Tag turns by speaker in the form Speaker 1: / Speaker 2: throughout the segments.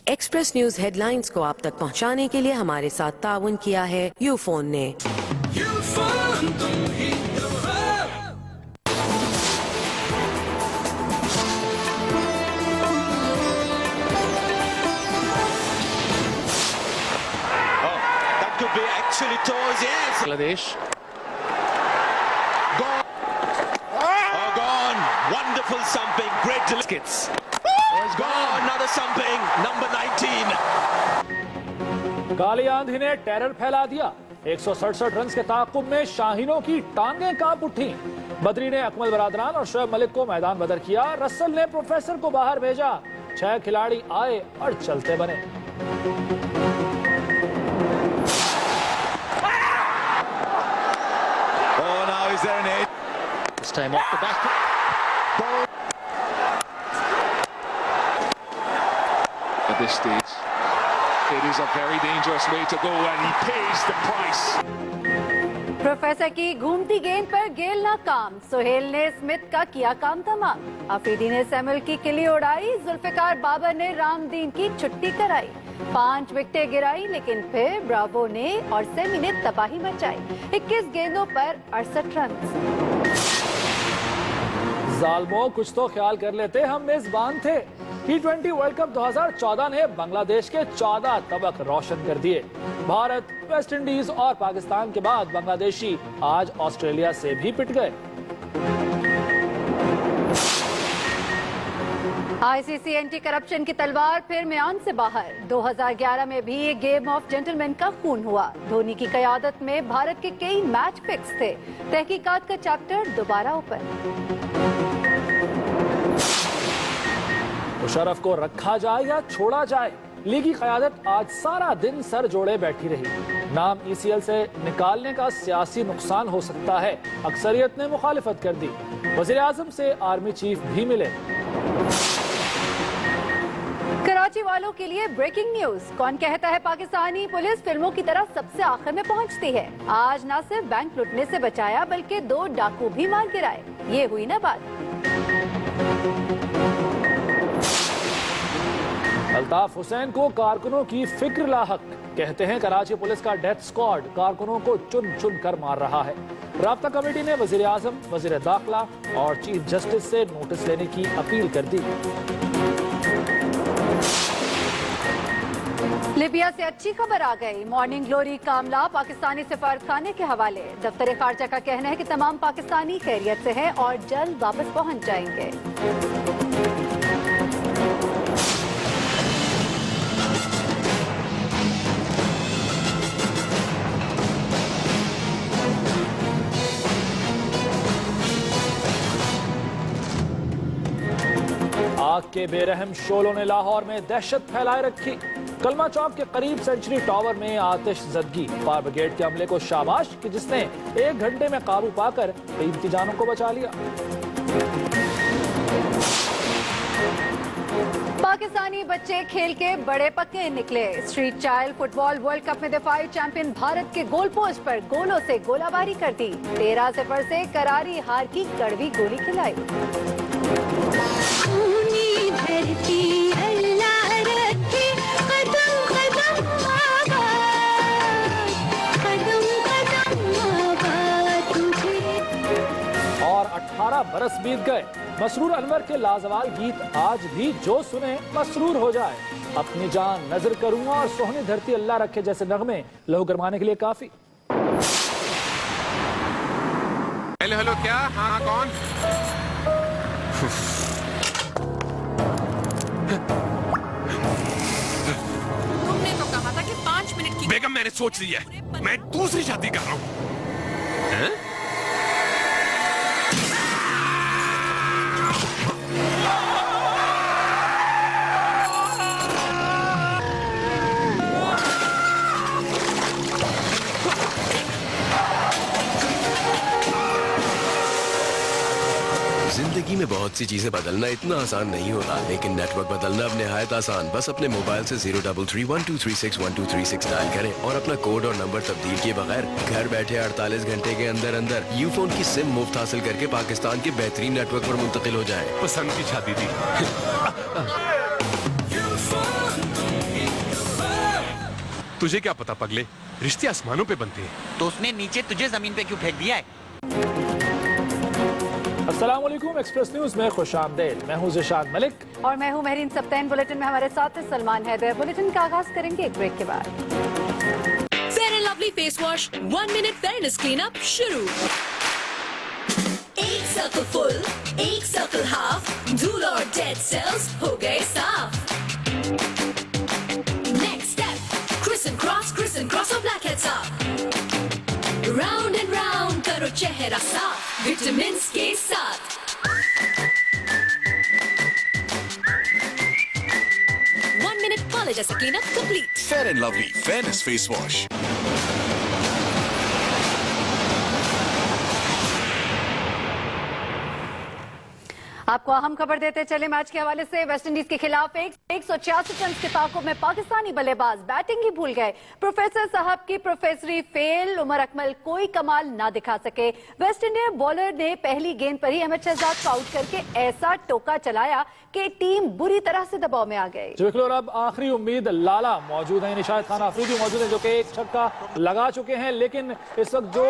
Speaker 1: Express news headlines को आप तक पहुंचाने के लिए हमारे साथ ताउन किया है यूफोन ने।
Speaker 2: Bangladesh gone. Wonderful something. Great skits. Gone. Another something. Number 19.
Speaker 3: काली आंधी ने टेरर फैला दिया। 167 रन के ताक़ुब में शाहीनों की टांगें कांप उठी। बदरी ने अकमल बरादरान और शोएब मलिक को मैदान बदर किया। रसल ने प्रोफेसर को बाहर भेजा। 6 खिलाड़ी आए और चलते बने।
Speaker 2: Is there an edge?
Speaker 4: This time off the back. At this stage, it is a very dangerous way to go, and he pays the price.
Speaker 5: Professor की घूमती गेंद पर गेल नाकाम। सोहेल ने स्मिथ का किया काम तमाम। अफरीदी ने सैमुअल की किली उड़ाई। जुल्फिकार बाबर ने रामदीन की छुट्टी कराई। 5 विकेटें गिराई, लेकिन फिर ब्रावो ने और सेमी ने तबाही मचाई। 21 गेंदों पर 68 रन।
Speaker 3: जालमो, कुछ तो ख्याल कर लेते, हम मेजबान थे। T20 वर्ल्ड कप 2014 ने बांग्लादेश के 14 तबक रोशन कर दिए। भारत, वेस्ट इंडीज और पाकिस्तान के बाद बांग्लादेशी आज ऑस्ट्रेलिया से भी पिट गए।
Speaker 5: आईसीसी एंटी करप्शन की तलवार फिर म्यान से बाहर। 2011 में भी गेम ऑफ जेंटलमैन का खून हुआ। धोनी की क़यादत में भारत के कई मैच फिक्स थे। तहकीकात का चैप्टर दोबारा ओपन।
Speaker 3: मुशर्रफ को रखा जाए या छोड़ा जाए, लीगी क़यादत आज सारा दिन सर जोड़े बैठी रही। नाम ECL से निकालने का सियासी नुकसान हो सकता है। अक्सरियत ने मुखालिफत कर दी। वज़ीर आज़म से आर्मी चीफ भी मिले।
Speaker 5: कराची वालों के लिए ब्रेकिंग न्यूज। कौन कहता है पाकिस्तानी पुलिस फिल्मों की तरह सबसे आखिर में पहुंचती है। आज न सिर्फ बैंक लूटने से बचाया, बल्कि 2 डाकू भी मार गिराए। ये हुई ना बात।
Speaker 3: अल्ताफ हुसैन को कारकुनों की फिक्र लाहक। कहते हैं कराची पुलिस का डेथ स्क्वाड कारकुनों को चुन चुन कर मार रहा है। राब्ता कमेटी ने वजीर आजम, वजीर दाखिला और चीफ जस्टिस से नोटिस लेने की अपील कर दी।
Speaker 5: लिबिया से अच्छी खबर आ गई। मॉर्निंग ग्लोरी कामला पाकिस्तानी सफारतखाने के हवाले। दफ्तर खारजा का कहना है कि तमाम पाकिस्तानी खैरियत से हैं और जल्द वापस पहुंच जाएंगे।
Speaker 3: आग के बेरहम शोलों ने लाहौर में दहशत फैलाए रखी। कलमा चौक के करीब सेंचुरी टावर में आतिश जदगी। फायर ब्रिगेड के अमले को शाबाश कि जिसने 1 घंटे में काबू पाकर कीमती जानों को बचा लिया।
Speaker 5: पाकिस्तानी बच्चे खेल के बड़े पक्के निकले। Street child football world cup में दफाई चैंपियन भारत के गोल पोस्ट पर गोलों से गोलाबारी कर दी। 13-0 से करारी हार की कड़वी गोली खिलाई।
Speaker 3: और 18 बरस बीत गए। मसरूर अनवर के लाजवाल गीत आज भी जो सुने मसरूर हो जाए। अपनी जान नजर करूंगा और सोहनी धरती अल्लाह रखे जैसे नगमे लहू गरमाने के लिए काफी।
Speaker 6: हेलो हेलो, क्या? हाँ, कौन?
Speaker 7: तुमने तो कहा था कि 5 मिनट की।
Speaker 6: बेगम, मैंने सोच लिया है, मैं दूसरी शादी कर रहा हूँ।
Speaker 8: जिंदगी में बहुत सी चीजें बदलना इतना आसान नहीं होता, लेकिन नेटवर्क बदलना अब निहायत आसान। बस अपने मोबाइल से 03312361236 डायल करें और अपना कोड और नंबर तब्दील किए बगैर घर बैठे 48 घंटे के अंदर अंदर यूफोन की सिम मुफ्त हासिल करके पाकिस्तान के बेहतरीन नेटवर्क पर मुंतकिल हो जाएं।
Speaker 6: पसंद की शादी थी। तुझे क्या पता पगले, रिश्ते आसमानों पे बनते हैं।
Speaker 9: तो उसने नीचे तुझे जमीन पे क्यों फेंक दिया है?
Speaker 3: अस्सलाम वालेकुम, एक्सप्रेस न्यूज में खुशामदीद। मैं हूं ज़िशान मलिक
Speaker 5: और मैं हूं महरीन सप्तान। बुलेटिन में हमारे साथ है सलमान हैदर। बुलेटिन का आगाज करेंगे एक ब्रेक के बाद।
Speaker 7: Fair and Lovely face wash 1 minute fairness clean up शुरू। एक सर्कल फुल, एक सर्कल हाफ, धूल और डेड सेल्स हो गए साफ। Next step, criss and cross और ब्लैक हेड्स साफ। राउंड एंड राउंड करो चेहरा साफ विटामिन के साथ। 1 मिनट कॉलेज जैसा clean up complete.
Speaker 10: Fair and Lovely fairness face wash.
Speaker 5: आपको अहम खबर देते चले मैच के हवाले से। वेस्टइंडीज के खिलाफ 166 रन के ताकुब में पाकिस्तानी बल्लेबाज बैटिंग ही भूल गए। प्रोफेसर साहब की प्रोफेसरी फेल, उमर अकमल कोई कमाल ना दिखा सके। वेस्ट इंडियन बॉलर ने पहली गेंद पर ही अहमद शहजाद को आउट करके ऐसा टोका चलाया कि टीम बुरी तरह से दबाव में आ गई।
Speaker 3: और अब आखिरी उम्मीद लाला मौजूद है, शाहिद खान आफरीदी मौजूद है जो कि एक छक्का लगा चुके हैं, लेकिन इस वक्त जो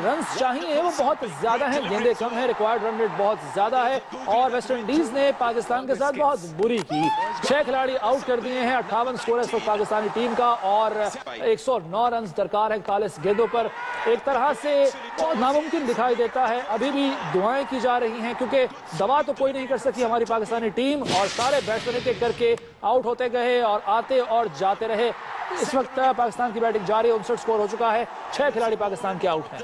Speaker 3: रन चाहिए वो बहुत ज्यादा है, गेंदें कम है, रिक्वायर्ड रन रेट बहुत ज्यादा है और वेस्ट इंडीज ने पाकिस्तान के साथ बहुत बुरी की। 6 खिलाड़ी आउट कर दिए हैं। 58 स्कोर है इस वक्त पाकिस्तानी टीम का और 109 रन दरकार है 41 गेंदों पर। एक तरह से बहुत नामुमकिन दिखाई देता है। अभी भी दुआएं की जा रही हैं क्योंकि दवा तो कोई नहीं कर सकी हमारी पाकिस्तानी टीम और सारे बैट्समैन एक करके आउट होते गए और आते और जाते रहे। इस वक्त पाकिस्तान की बैटिंग जारी है, 59 स्कोर हो चुका है, 6 खिलाड़ी पाकिस्तान के आउट हैं।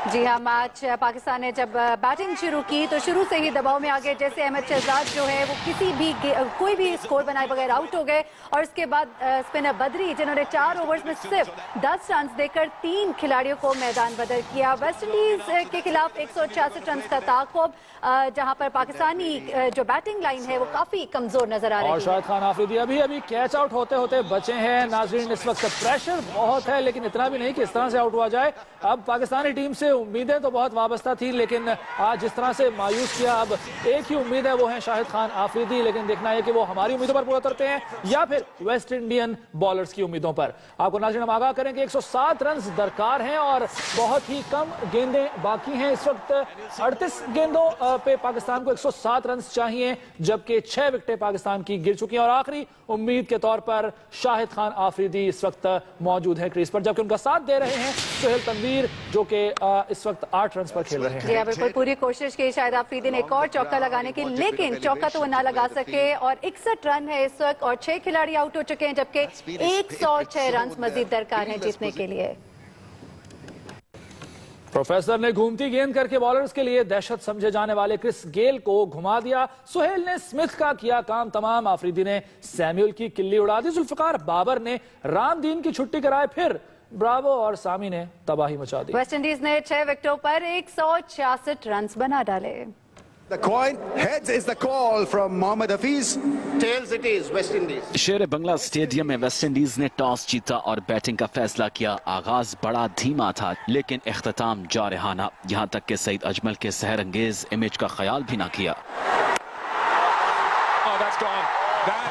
Speaker 5: जी हाँ, मैच पाकिस्तान ने जब बैटिंग शुरू की तो शुरू से ही दबाव में आ गए। जैसे अहमद शहजाद जो है वो कोई भी स्कोर बनाए बगैर आउट हो गए और उसके बाद स्पिनर बदरी जिन्होंने 4 ओवर्स में सिर्फ 10 रन देकर 3 खिलाड़ियों को मैदान बदल किया। वेस्टइंडीज के खिलाफ 166 रन का ताकुब, जहां पर पाकिस्तानी जो बैटिंग लाइन है वो काफी कमजोर नजर आ रही है।
Speaker 3: और शाहिद खान आफरीदी अभी कैच आउट होते होते बचे हैं। नाजरीन, इस वक्त प्रेशर बहुत है लेकिन इतना भी नहीं कि इस तरह से आउट हुआ जाए। अब पाकिस्तानी टीम से उम्मीदें तो बहुत वाबस्ता थी लेकिन आज जिस तरह से मायूस किया, अब एक ही उम्मीद है वो है शाहिद खान आफरीदी। लेकिन देखना है कि वो हमारी उम्मीदों पर पूरा उतरते हैं या फिर वेस्ट इंडियन बॉलर्स की उम्मीदों पर। आपको नाज़रीन हम आगाह करें कि 107 रन दरकार हैं और बहुत ही कम गेंदें बाकी हैं। इस वक्त 38 गेंदों पे पाकिस्तान को 107 रन चाहिए जबकि 6 विकेटें पाकिस्तान की गिर चुकी हैं और आखिरी उम्मीद के तौर पर शाहिद खान आफरीदी इस वक्त मौजूद है क्रीज पर, जबकि उनका साथ दे रहे हैं सुहेल तनवीर जो कि इस वक्त 8 रन पर खेल रहे हैं।
Speaker 5: जी हाँ, बिल्कुल पूरी कोशिश की शाहिद आफरीदी ने एक और चौका लगाने की, लेकिन चौका तो वो ना लगा सके और 61 रन है इस वक्त और 6 खिलाड़ी आउट हो चुके हैं जबकि 106 रन मजीद दरकार हैं जीतने के लिए।
Speaker 3: प्रोफेसर ने घूमती गेंद करके बॉलर्स के लिए दहशत समझे जाने वाले क्रिस गेल को घुमा दिया। सुहेल ने स्मिथ का किया काम तमाम, आफरीदी ने सैमुअल की किल्ली उड़ा दी, जुल्फिकार बाबर ने रामदीन की छुट्टी कराए, फिर ब्रावो और सामी ने तबाही मचा दी।
Speaker 5: वेस्टइंडीज ने 6 विकेटों पर 166 रन बना डाले।
Speaker 11: The coin heads is the call from Mohammad Hafiz. Tails it is West Indies.
Speaker 12: शेर बंगला स्टेडियम में वेस्ट इंडीज ने टॉस जीता और बैटिंग का फैसला किया। आगाज बड़ा धीमा था लेकिन इख्तिताम जारहाना, यहां तक कि सईद अजमल के सहर अंगेज इमेज का ख्याल भी ना किया।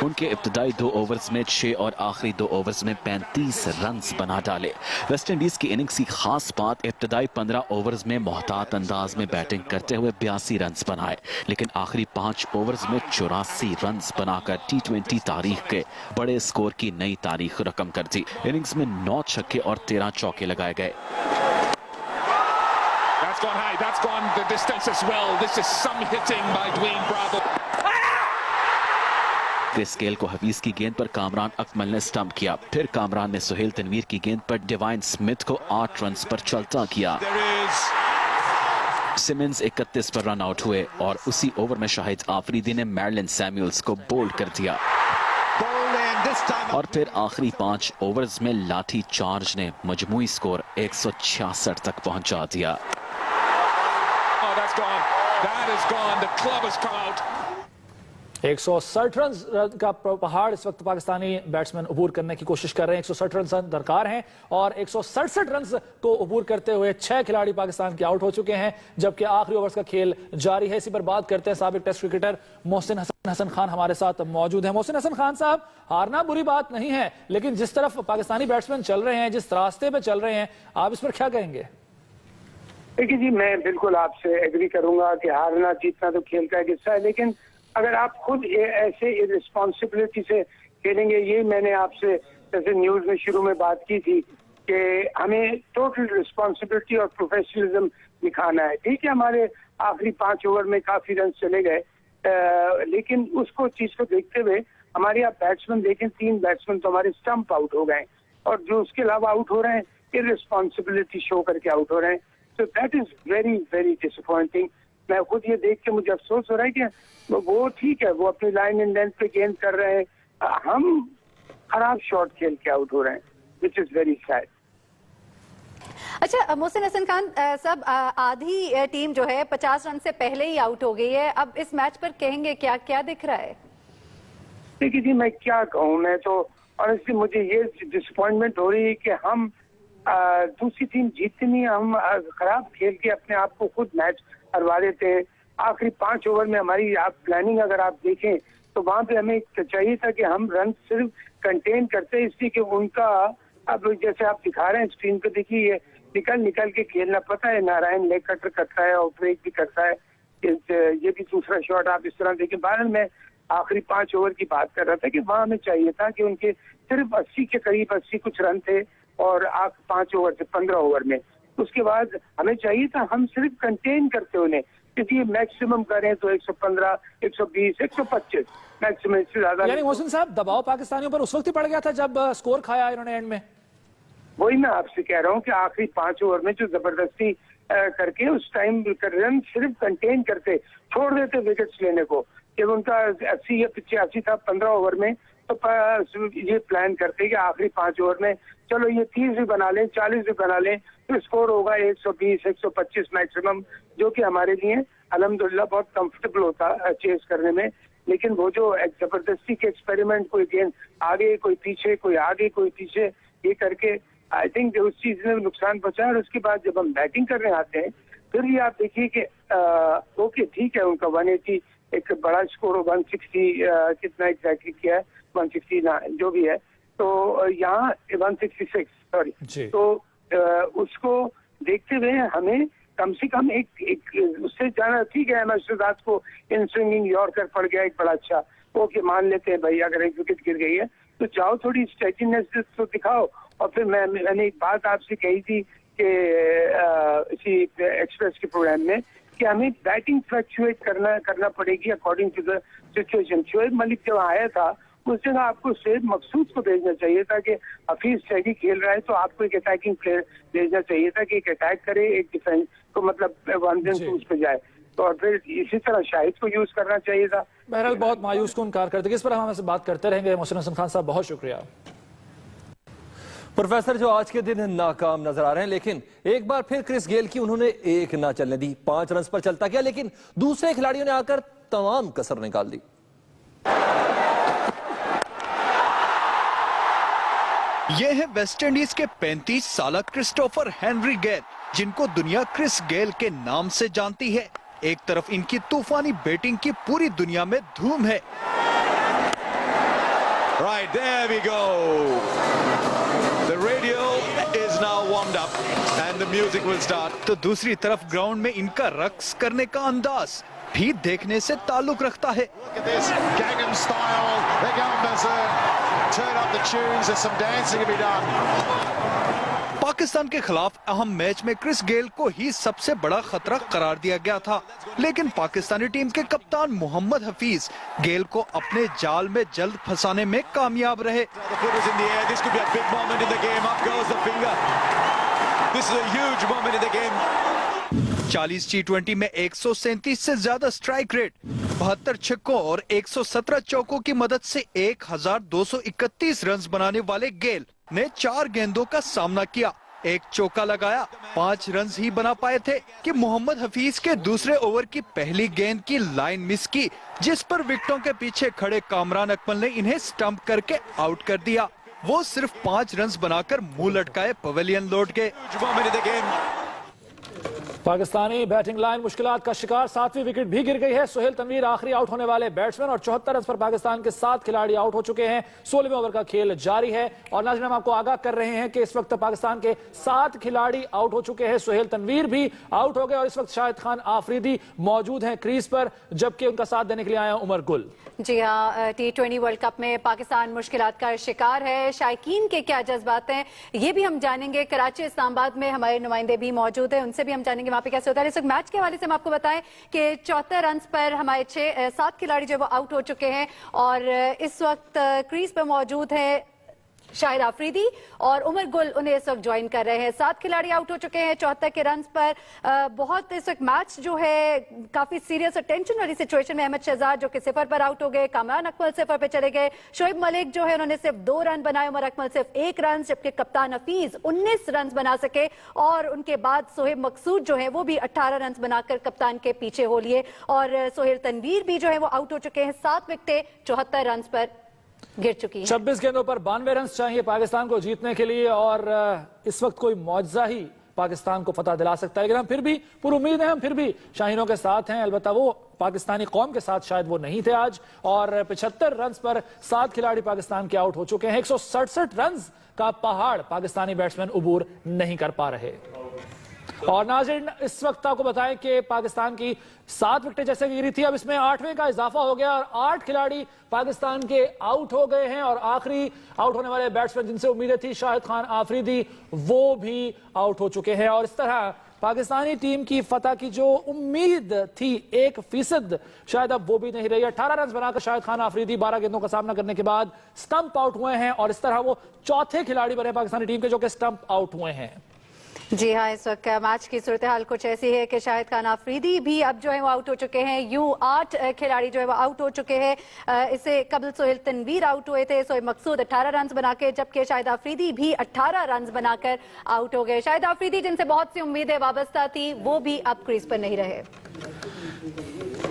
Speaker 12: उनके इब्तदाई 2 ओवर्स में 6 और आखिरी 2 ओवर्स में 35 रन बना डाले। वेस्ट इंडीज की इनिंग्स की खास बात, इब्तदाई 15 ओवर्स में मोहतात अंदाज में बैटिंग करते हुए 82 रन बनाए, लेकिन आखिरी 5 ओवर्स में 84 रन बनाकर T20 तारीख के बड़े स्कोर की नई तारीख रकम कर दी। इनिंग्स में 9 छक्के और 13 चौके लगाए गए।
Speaker 4: That's gone high, that's gone the distance as well. This is some hitting by Dwayne Bravo.
Speaker 12: Chris Gayle को हफीज की गेंद पर कामरान अकमल ने स्टंप किया, फिर कामरान ने सुहेल तनवीर की गेंद पर डिवाइन स्मिथ को 8 रन पर चलता किया। सिमंस 31 पर रन आउट हुए और उसी ओवर में शाहिद आफरीदी ने मैरलिन सैमुअल्स को बोल्ड कर दिया और फिर आखिरी 5 ओवर्स में लाठी चार्ज ने मजमूई स्कोर 166 तक पहुंचा दिया।
Speaker 3: 160 रन का पहाड़ इस वक्त पाकिस्तानी बैट्समैन अबूर करने की कोशिश कर रहे हैं। 160 रन दरकार हैं और 167 रन को अबूर करते हुए 6 खिलाड़ी पाकिस्तान के आउट हो चुके हैं, जबकि आखिरी ओवर्स का खेल जारी है। इसी पर बात करते हैं। साबिक टेस्ट क्रिकेटर मोहसिन हसन खान हमारे साथ मौजूद हैं। मोहसिन हसन खान साहब, हारना बुरी बात नहीं है, लेकिन जिस तरफ पाकिस्तानी बैट्समैन चल रहे हैं, जिस रास्ते पे चल रहे हैं, आप इस पर क्या कहेंगे?
Speaker 13: देखिए जी, मैं बिल्कुल आपसे एग्री करूंगा कि हारना जीतना तो खेल का एक हिस्सा है, लेकिन अगर आप खुद ऐसे रिस्पॉन्सिबिलिटी से खेलेंगे, ये मैंने आपसे जैसे न्यूज में शुरू में बात की थी कि हमें टोटल रिस्पॉन्सिबिलिटी और प्रोफेशनलिज्म दिखाना है। ठीक है, हमारे आखिरी 5 ओवर में काफी रन चले गए, लेकिन उसको चीज को देखते हुए हमारे आप बैट्समैन देखें, 3 बैट्समैन तो हमारे स्टंप आउट हो गए और जो उसके अलावा आउट हो रहे हैं इररिस्पॉन्सिबिलिटी शो करके आउट हो रहे हैं। So that is very very disappointing. मैं खुद ये देख के मुझे अफसोस हो रहा है कि वो ठीक है, वो अपनी लाइन एंड लेंथ पे गेंद कर रहे हैं, हम खराब शॉट खेल के आउट हो रहे हैं, विच इज वेरी सैड।
Speaker 5: अच्छा मोहसिन हसन खान साहब, आधी टीम जो है 50 रन से पहले ही आउट हो गई है। अब इस मैच पर कहेंगे क्या क्या दिख रहा है?
Speaker 13: देखिए जी, मैं क्या कहूँ, मैं तो ऑनेस्टली मुझे ये डिसअपॉइंटमेंट हो रही है कि हम दूसरी टीम जीतती नहीं, हम खराब खेल के अपने आप को खुद मैच हरवा देते हैं। आखिरी 5 ओवर में हमारी आप प्लानिंग अगर आप देखें तो वहां पे हमें चाहिए था कि हम रन सिर्फ कंटेन करते, इसलिए कि उनका अब जैसे आप दिखा रहे हैं स्क्रीन पे, देखिए ये निकल के खेलना। पता है नारायण लेग कटर करता है और ब्रेक भी करता है, ये भी दूसरा शॉट आप इस तरह देखें। बहरहाल मैं आखिरी 5 ओवर की बात कर रहा था कि वहां हमें चाहिए था कि उनके सिर्फ 80 के करीब 80 कुछ रन थे और 5 ओवर से 15 ओवर में। उसके बाद हमें चाहिए था हम सिर्फ कंटेन करते उन्हें, क्योंकि मैक्सिमम करें तो 115, 120, 125 मैक्सिमम, इससे ज्यादा।
Speaker 3: यानी मोहसिन साहब, दबाव पाकिस्तानियों पर उस वक्त ही पड़ गया था जब स्कोर खाया इन्होंने एंड में।
Speaker 13: वही मैं आपसे कह रहा हूँ कि आखिरी 5 ओवर में जो जबरदस्ती करके उस टाइम रन सिर्फ कंटेन करते, छोड़ देते विकेट्स लेने को। जब उनका 80 या 85 था 15 ओवर में, तो ये प्लान करते कि आखिरी 5 ओवर में चलो ये 30 भी बना लें, 40 भी बना लें, तो स्कोर होगा 120, 125 मैक्सिमम, जो कि हमारे लिए अल्हम्दुलिल्लाह बहुत कंफर्टेबल होता चेस करने में। लेकिन वो जो जबरदस्ती के एक्सपेरिमेंट, कोई गेंद आगे कोई पीछे, कोई आगे कोई पीछे, ये करके आई थिंक उस चीज ने नुकसान पहुंचा। और उसके बाद जब हम बैटिंग करने आते हैं, फिर भी आप देखिए कि ओके ठीक है, उनका 180 एक बड़ा स्कोर 160 कितना एग्जैक्टली किया है, 160 ना जो भी है, तो यहाँ 166 सॉरी, तो उसको देखते हुए हमें कम से कम एक उससे जाना। ठीक है, एमएस रात को इन स्विंगिंग यॉर्कर पड़ गया एक बड़ा अच्छा, ओके मान लेते हैं भाई, अगर एक विकेट गिर गई है तो जाओ थोड़ी स्टेटिनेस तो दिखाओ। और फिर मैंने एक बात आपसे कही थी कि इसी एक्सप्रेस के प्रोग्राम में कि हमें बैटिंग फ्लक्चुएट करना पड़ेगी according to the situation. Shoaib Malik जब आया था उस जगह आपको शोएब मकसूद को भेजना चाहिए था कि हफीज सैदी खेल रहा है तो आपको एक अटैकिंग प्लेयर भेजना चाहिए था कि एक अटैक करे, एक डिफेंस को मतलब 1-2 पे जाए, तो और फिर इसी तरह शाहिद को यूज करना चाहिए था।
Speaker 3: बहरहाल बहुत मायूस कुन कारकर्दगी, इस पर हम हमसे बात करते रहेंगे। मोहसिन हसन खान साहब, बहुत शुक्रिया।
Speaker 14: प्रोफेसर जो आज के दिन नाकाम नजर आ रहे हैं, लेकिन एक बार फिर क्रिस गेल की उन्होंने एक ना चलने दी, 5 रन पर चलता गया, लेकिन दूसरे खिलाड़ियों ने आकर तमाम कसर निकाल दी।
Speaker 10: ये है वेस्टइंडीज के 35 साल क्रिस्टोफर हेनरी गेल, जिनको दुनिया क्रिस गेल के नाम से जानती है। एक तरफ इनकी तूफानी बैटिंग की पूरी दुनिया में धूम है।
Speaker 2: Right, there we go. The radio is now warmed up and the music will start.
Speaker 10: तो दूसरी तरफ ग्राउंड में इनका रक्स करने का अंदाज भी देखने से ताल्लुक रखता है।
Speaker 2: Look at this Gangnam style. They're going berserk. Turn up the tunes. There's some dancing to be done.
Speaker 10: Pakistan के खिलाफ अहम मैच में क्रिस गेल को ही सबसे बड़ा खतरा करार दिया गया था, लेकिन पाकिस्तानी टीम के कप्तान मोहम्मद हफीज गेल को अपने जाल में जल्द फंसाने में कामयाब रहे। 40 T20 में 137 से ज्यादा स्ट्राइक रेट, 72 छक्कों और 117 चौकों की मदद से 1231 रन बनाने वाले गेल ने 4 गेंदों का सामना किया। एक चौका लगाया। 5 रन ही बना पाए थे कि मोहम्मद हफीज के दूसरे ओवर की पहली गेंद की लाइन मिस की, जिस पर विकेटों के पीछे खड़े कामरान अकमल ने इन्हें स्टंप करके आउट कर दिया। वो सिर्फ 5 रन बनाकर मुंह लटकाए पवेलियन लौट गए।
Speaker 3: पाकिस्तानी बैटिंग लाइन मुश्किलात का शिकार, 7वीं विकेट भी गिर गई है। सोहेल तनवीर आखिरी आउट होने वाले बैट्समैन और 74 रन पर पाकिस्तान के 7 खिलाड़ी आउट हो चुके हैं। 16वें ओवर का खेल जारी है और नाज़रीन हम आपको आगाह कर रहे हैं कि इस वक्त पाकिस्तान के 7 खिलाड़ी आउट हो चुके हैं। सोहेल तनवीर भी आउट हो गए और इस वक्त शाहिद खान आफरीदी मौजूद हैं क्रीज पर, जबकि उनका साथ देने के लिए आया उमर गुल।
Speaker 5: जी हाँ, T20 वर्ल्ड कप में पाकिस्तान मुश्किलात का शिकार है। शायकीन के क्या जज्बात हैं ये भी हम जानेंगे। कराची इस्लामाबाद में हमारे नुमाइंदे भी मौजूद हैं, उनसे भी हम जानेंगे वहाँ पे कैसे होता है। इस वक्त मैच के हवाले से हम आपको बताएं कि 74 रन पर हमारे 7 खिलाड़ी जो वो आउट हो चुके हैं और इस वक्त क्रीज पर मौजूद है शाहिद आफरीदी और उमर गुल उन्हें इस वक्त ज्वाइन कर रहे हैं। 7 खिलाड़ी आउट हो चुके हैं 74 के रन पर। बहुत इस वक्त मैच जो है काफी सीरियस और टेंशन वाली सिचुएशन में। अहमद शहजाद जो कि 0 पर आउट हो गए, कामरान अकमल 0 पे चले गए, शोएब मलिक जो है उन्होंने सिर्फ 2 रन बनाए, उमर अकमल सिर्फ 1 रन, जबकि कप्तान हफीज 19 रन बना सके और उनके बाद सोहेब मकसूद जो है वो भी 18 रन बनाकर कप्तान के पीछे हो लिए और सोहेल तनवीर भी जो है वो आउट हो चुके हैं। 7 विकेटें 74 रन पर गिर चुकी है।
Speaker 3: 26 गेंदों पर 92 रन चाहिए पाकिस्तान को जीतने के लिए और इस वक्त कोई मौजज़ा ही पाकिस्तान को फतह दिला सकता है, लेकिन हम फिर भी पूरी उम्मीद है, हम फिर भी शाहीनों के साथ हैं। अलबत्ता वो पाकिस्तानी कौम के साथ शायद वो नहीं थे आज और 75 रन पर 7 खिलाड़ी पाकिस्तान के आउट हो चुके हैं। 167 रन का पहाड़ पाकिस्तानी बैट्समैन उबूर नहीं कर पा रहे। और नाज़रीन इस वक्त आपको बताएं कि पाकिस्तान की 7 विकेटें जैसे गिरी थी, अब इसमें 8वें का इजाफा हो गया और 8 खिलाड़ी पाकिस्तान के आउट हो गए हैं और आखिरी आउट होने वाले बैट्समैन जिनसे उम्मीदें थी शाहिद खान आफरीदी, वो भी आउट हो चुके हैं और इस तरह पाकिस्तानी टीम की फतह की जो उम्मीद थी 1% शायद अब वो भी नहीं रही। 18 रन बनाकर शाहिद खान आफरीदी 12 गेंदों का सामना करने के बाद स्टंप आउट हुए हैं और इस तरह वो चौथे खिलाड़ी बने पाकिस्तानी टीम के जो कि स्टंप आउट हुए हैं।
Speaker 5: जी हाँ, इस वक्त मैच की सूरत हाल कुछ ऐसी है कि शाहिद खान आफरीदी भी अब जो है वो आउट हो चुके हैं। यूं 8 खिलाड़ी जो है वो आउट हो चुके हैं। इससे कबल सोहेल तनवीर आउट हुए थे, सोहेब मकसूद 18 रन बना के, जबकि शाहिद आफरीदी भी 18 रन बनाकर आउट हो गए। शाहिद आफरीदी जिनसे बहुत सी उम्मीदें वाबस्ता थी वो भी अब क्रीज पर नहीं रहे।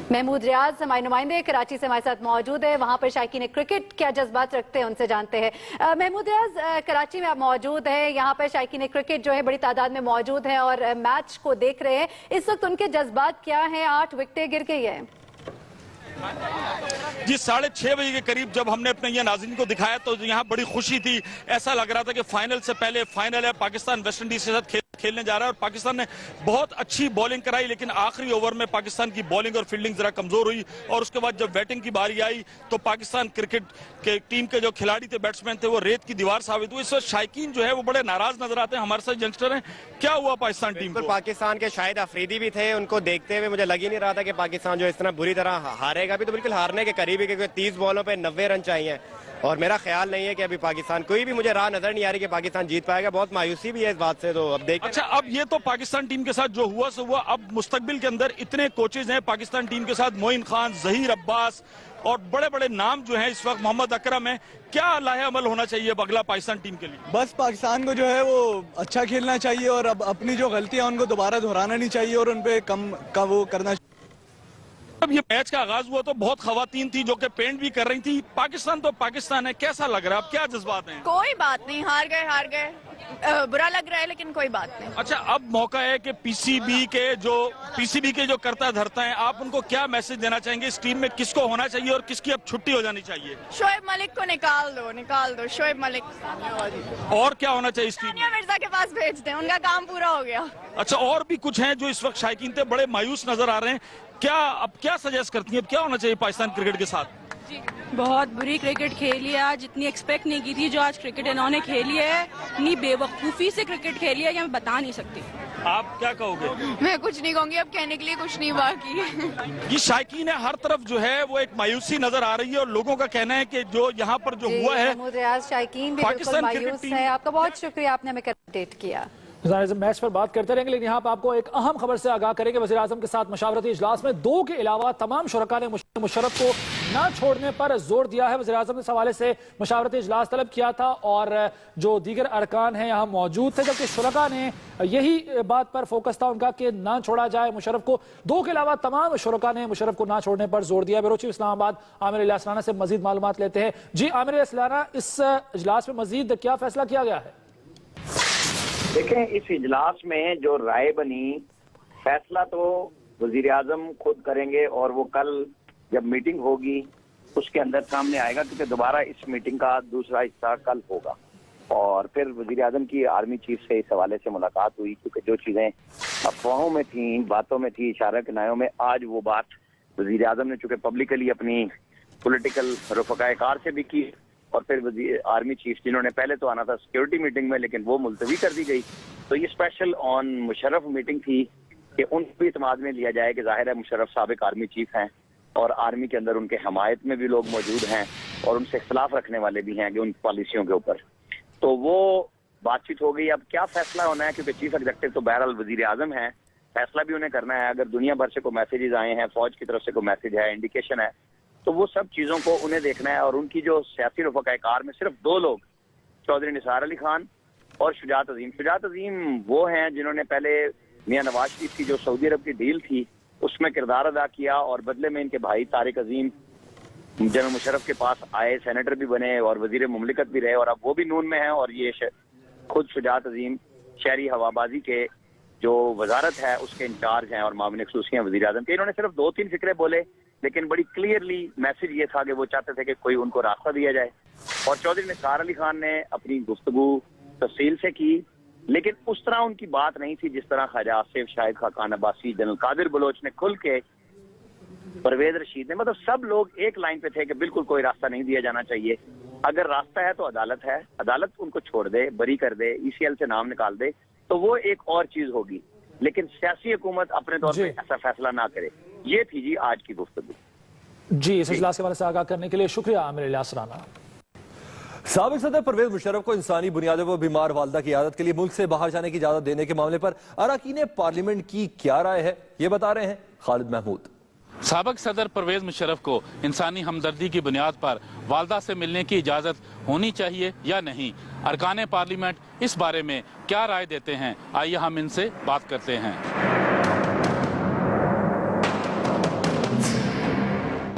Speaker 5: महमूद रियाज हमारे नुमाइंदे कराची से हमारे साथ मौजूद है, वहां पर शायकीन क्रिकेट क्या जज्बात रखते हैं उनसे जानते हैं। महमूद रियाज, कराची में आप मौजूद हैं, यहाँ पर शायकीन क्रिकेट जो है बड़ी तादाद में मौजूद हैं और मैच को देख रहे हैं, इस वक्त उनके जज्बात क्या हैं? 8 विकेटें गिर गई है।
Speaker 15: जी 6:30 बजे के करीब जब हमने अपने ये नाज़रीन को दिखाया तो यहाँ बड़ी खुशी थी। ऐसा लग रहा था कि फाइनल से पहले फाइनल है, पाकिस्तान वेस्ट इंडीज के साथ खेलने जा रहा है और पाकिस्तान ने बहुत अच्छी बॉलिंग कराई, लेकिन आखिरी ओवर में पाकिस्तान की बॉलिंग और फील्डिंग जरा कमजोर हुई और उसके बाद जब बैटिंग की बारी आई तो पाकिस्तान क्रिकेट के टीम के जो खिलाड़ी थे, बैट्समैन थे, वो रेत की दीवार साबित हुए। इस वक्त शायकीन जो है वो बड़े नाराज नजर आते हैं। हमारे साथ यंगस्टर हैं, क्या हुआ पाकिस्तान टीम को?
Speaker 16: पाकिस्तान के शाहिद अफरीदी भी थे, उनको देखते हुए मुझे लग ही नहीं रहा था कि पाकिस्तान जो इस तरह बुरी तरह हारेगा भी, तो बिल्कुल हारने के करीब ही, क्योंकि 30 बॉलों पे 90 रन चाहिए और मेरा ख्याल नहीं है कि अभी पाकिस्तान, कोई भी मुझे राह नजर नहीं आ रही कि पाकिस्तान जीत पाएगा। बहुत मायूसी भी है इस बात से। तो अब देखिए।
Speaker 15: अच्छा, अब ये तो पाकिस्तान टीम के साथ जो हुआ सो हुआ, अब मुस्तकबिल के अंदर इतने कोचेज हैं पाकिस्तान टीम के साथ, मोइन खान, जहीर अब्बास और बड़े बड़े नाम जो हैं इस वक्त, मोहम्मद अकरम है, क्या लाहे अमल होना चाहिए अगला पाकिस्तान टीम के लिए?
Speaker 17: बस पाकिस्तान को जो है वो अच्छा खेलना चाहिए और अब अपनी जो गलतियां उनको दोबारा दोहराना नहीं चाहिए और उनपे कम का वो करना चाहिए।
Speaker 15: जब ये मैच का आगाज हुआ तो बहुत खवातीन थी जो कि पेंट भी कर रही थी। पाकिस्तान तो पाकिस्तान है, कैसा लग रहा है, अब क्या जज्बात हैं?
Speaker 18: कोई बात नहीं, हार गए, बुरा लग रहा है लेकिन कोई बात नहीं।
Speaker 15: अच्छा, अब मौका है कि पीसीबी के जो करता धरता है, आप उनको क्या मैसेज देना चाहेंगे? इस टीम में किसको होना चाहिए और किसकी अब छुट्टी हो जानी चाहिए?
Speaker 18: शोएब मलिक को निकाल दो, शोएब मलिक।
Speaker 15: और क्या होना चाहिए इस टीम में?
Speaker 18: सानिया मिर्जा के पास भेज दें, उनका काम पूरा हो गया।
Speaker 15: अच्छा, और भी कुछ हैं जो इस वक्त शायकीन थे बड़े मायूस नजर आ रहे हैं, अब क्या सजेस्ट करती हैं, अब क्या होना चाहिए पाकिस्तान क्रिकेट के साथ?
Speaker 19: बहुत बुरी क्रिकेट खेली है आज, इतनी एक्सपेक्ट नहीं की थी जो आज क्रिकेट इन्होंने खेली है। इतनी बेवकूफ़ी से क्रिकेट खेली है कि मैं बता नहीं सकती।
Speaker 15: आप क्या कहोगे?
Speaker 18: मैं कुछ नहीं कहूंगी, अब कहने के लिए कुछ नहीं बाकी है।
Speaker 15: ये शायकीन है, हर तरफ जो है वो एक मायूसी नजर आ रही है और लोगों का कहना है कि जो यहाँ पर जो हुआ है,
Speaker 5: शायकीन भी बिल्कुल मायूस है। आपका बहुत शुक्रिया, आपने हमें अपडेट किया।
Speaker 3: मैच पर बात करते रहेंगे, लेकिन यहाँ पर आपको एक अहम खबर से आगाह करेंगे। वज़ीर आज़म के साथ मशावरती इजलास में 2 के अलावा तमाम शुरका ने मुशर्रफ को न छोड़ने पर जोर दिया है। वज़ीर-ए-आज़म ने इस हवाले से मशावरती इजलास तलब किया था और जो दीगर अरकान हैं यहाँ मौजूद थे, जबकि शुरका ने यही बात पर फोकस था उनका कि ना छोड़ा जाए मुशर्रफ को। दो के अलावा तमाम शुरका ने मुशर्रफ को ना छोड़ने पर जोर दिया। ब्यूरो चीफ इस्लामाबाद आमिर इलियास राना से मजीद मालूमात लेते हैं। जी आमिर इलियास राना, इस इजलास में मजीद क्या फैसला किया गया है?
Speaker 20: देखें, इस इजलास में जो राय बनी, फैसला तो वजीर आजम खुद करेंगे और वो कल जब मीटिंग होगी उसके अंदर सामने आएगा, क्योंकि दोबारा इस मीटिंग का दूसरा हिस्सा कल होगा। और फिर वजीर आजम की आर्मी चीफ से इस हवाले से मुलाकात हुई, क्योंकि जो चीजें अफवाहों में थी, बातों में थी, इशारा किनायों में, आज वो बात वजीर आजम ने चूंकि पब्लिकली अपनी पॉलिटिकल रफ़क़ाए-कार से भी की और फिर आर्मी चीफ जिन्होंने पहले तो आना था सिक्योरिटी मीटिंग में, लेकिन वो मुलतवी कर दी गई। तो ये स्पेशल ऑन मुशर्रफ मीटिंग थी कि उनको भी इत्मीनान में लिया जाए कि जाहिर है मुशर्रफ साबिक आर्मी चीफ हैं और आर्मी के अंदर उनके हमायत में भी लोग मौजूद हैं और उनसे इख्तलाफ रखने वाले भी हैं कि उन पॉलिसियों के ऊपर। तो वो बातचीत हो गई। अब क्या फैसला होना है, क्योंकि चीफ एग्जीक्यूटिव तो बहरहाल वजीर आजम है, फैसला भी उन्हें करना है। अगर दुनिया भर से कोई मैसेजेस आए हैं, फौज की तरफ से कोई मैसेज है, इंडिकेशन है, तो वो सब चीजों को उन्हें देखना है। और उनकी जो सियासी रफ़क़ाए-कार में सिर्फ दो लोग, चौधरी निसार अली खान और शुजात अजीम। शुजात अजीम वो हैं जिन्होंने पहले मियां नवाज शरीफ की जो सऊदी अरब की डील थी उसमें किरदार अदा किया और बदले में इनके भाई तारिक अजीम जनरल मुशर्रफ के पास आए, सेनेटर भी बने और वजीर मुमलिकत भी रहे और अब वो भी नून में हैं। और ये खुद शुजात अजीम शहरी हवाबाजी के जो वजारत है उसके इंचार्ज हैं और मामले खसूसी हैं वजीर आजम के। इन्होंने सिर्फ 2-3 फिक्रे बोले, लेकिन बड़ी क्लियरली मैसेज ये था कि वो चाहते थे कि कोई उनको रास्ता दिया जाए। और चौधरी निसार अली खान ने अपनी गुफ्तगू तफसील से की, लेकिन उस तरह उनकी बात नहीं थी जिस तरह ख्वाजा आसिफ, शाहिद खाकान अब्बासी, जनरल कादिर बलोच ने खुल के, परवेज रशीद ने, मतलब सब लोग एक लाइन पे थे कि बिल्कुल कोई रास्ता नहीं दिया जाना चाहिए। अगर रास्ता है तो अदालत है, अदालत उनको छोड़ दे, बरी कर दे, ECL से नाम निकाल दे, तो वो एक और चीज होगी। लेकिन सियासी हुकूमत अपने तौर पे ऐसा फैसला ना करे। ये थी जी आज की गुफ्तगू।
Speaker 3: जी, इस इजलास के बारे से आगाह करने के लिए शुक्रिया आमिर इलियास राना।
Speaker 14: साबिक सदर परवेज मुशर्रफ को इंसानी बुनियादों पर बीमार वालदा की इयादत के लिए मुल्क से बाहर जाने की इजाजत देने के मामले पर अरकान पार्लियामेंट की क्या राय है, ये बता रहे हैं खालिद महमूद।
Speaker 21: साबिक सदर परवेज मुशर्रफ को इंसानी हमदर्दी की बुनियाद पर वालदा से मिलने की इजाजत होनी चाहिए या नहीं, अरकान पार्लियामेंट इस बारे में क्या राय देते हैं, आइए हम इनसे बात करते हैं।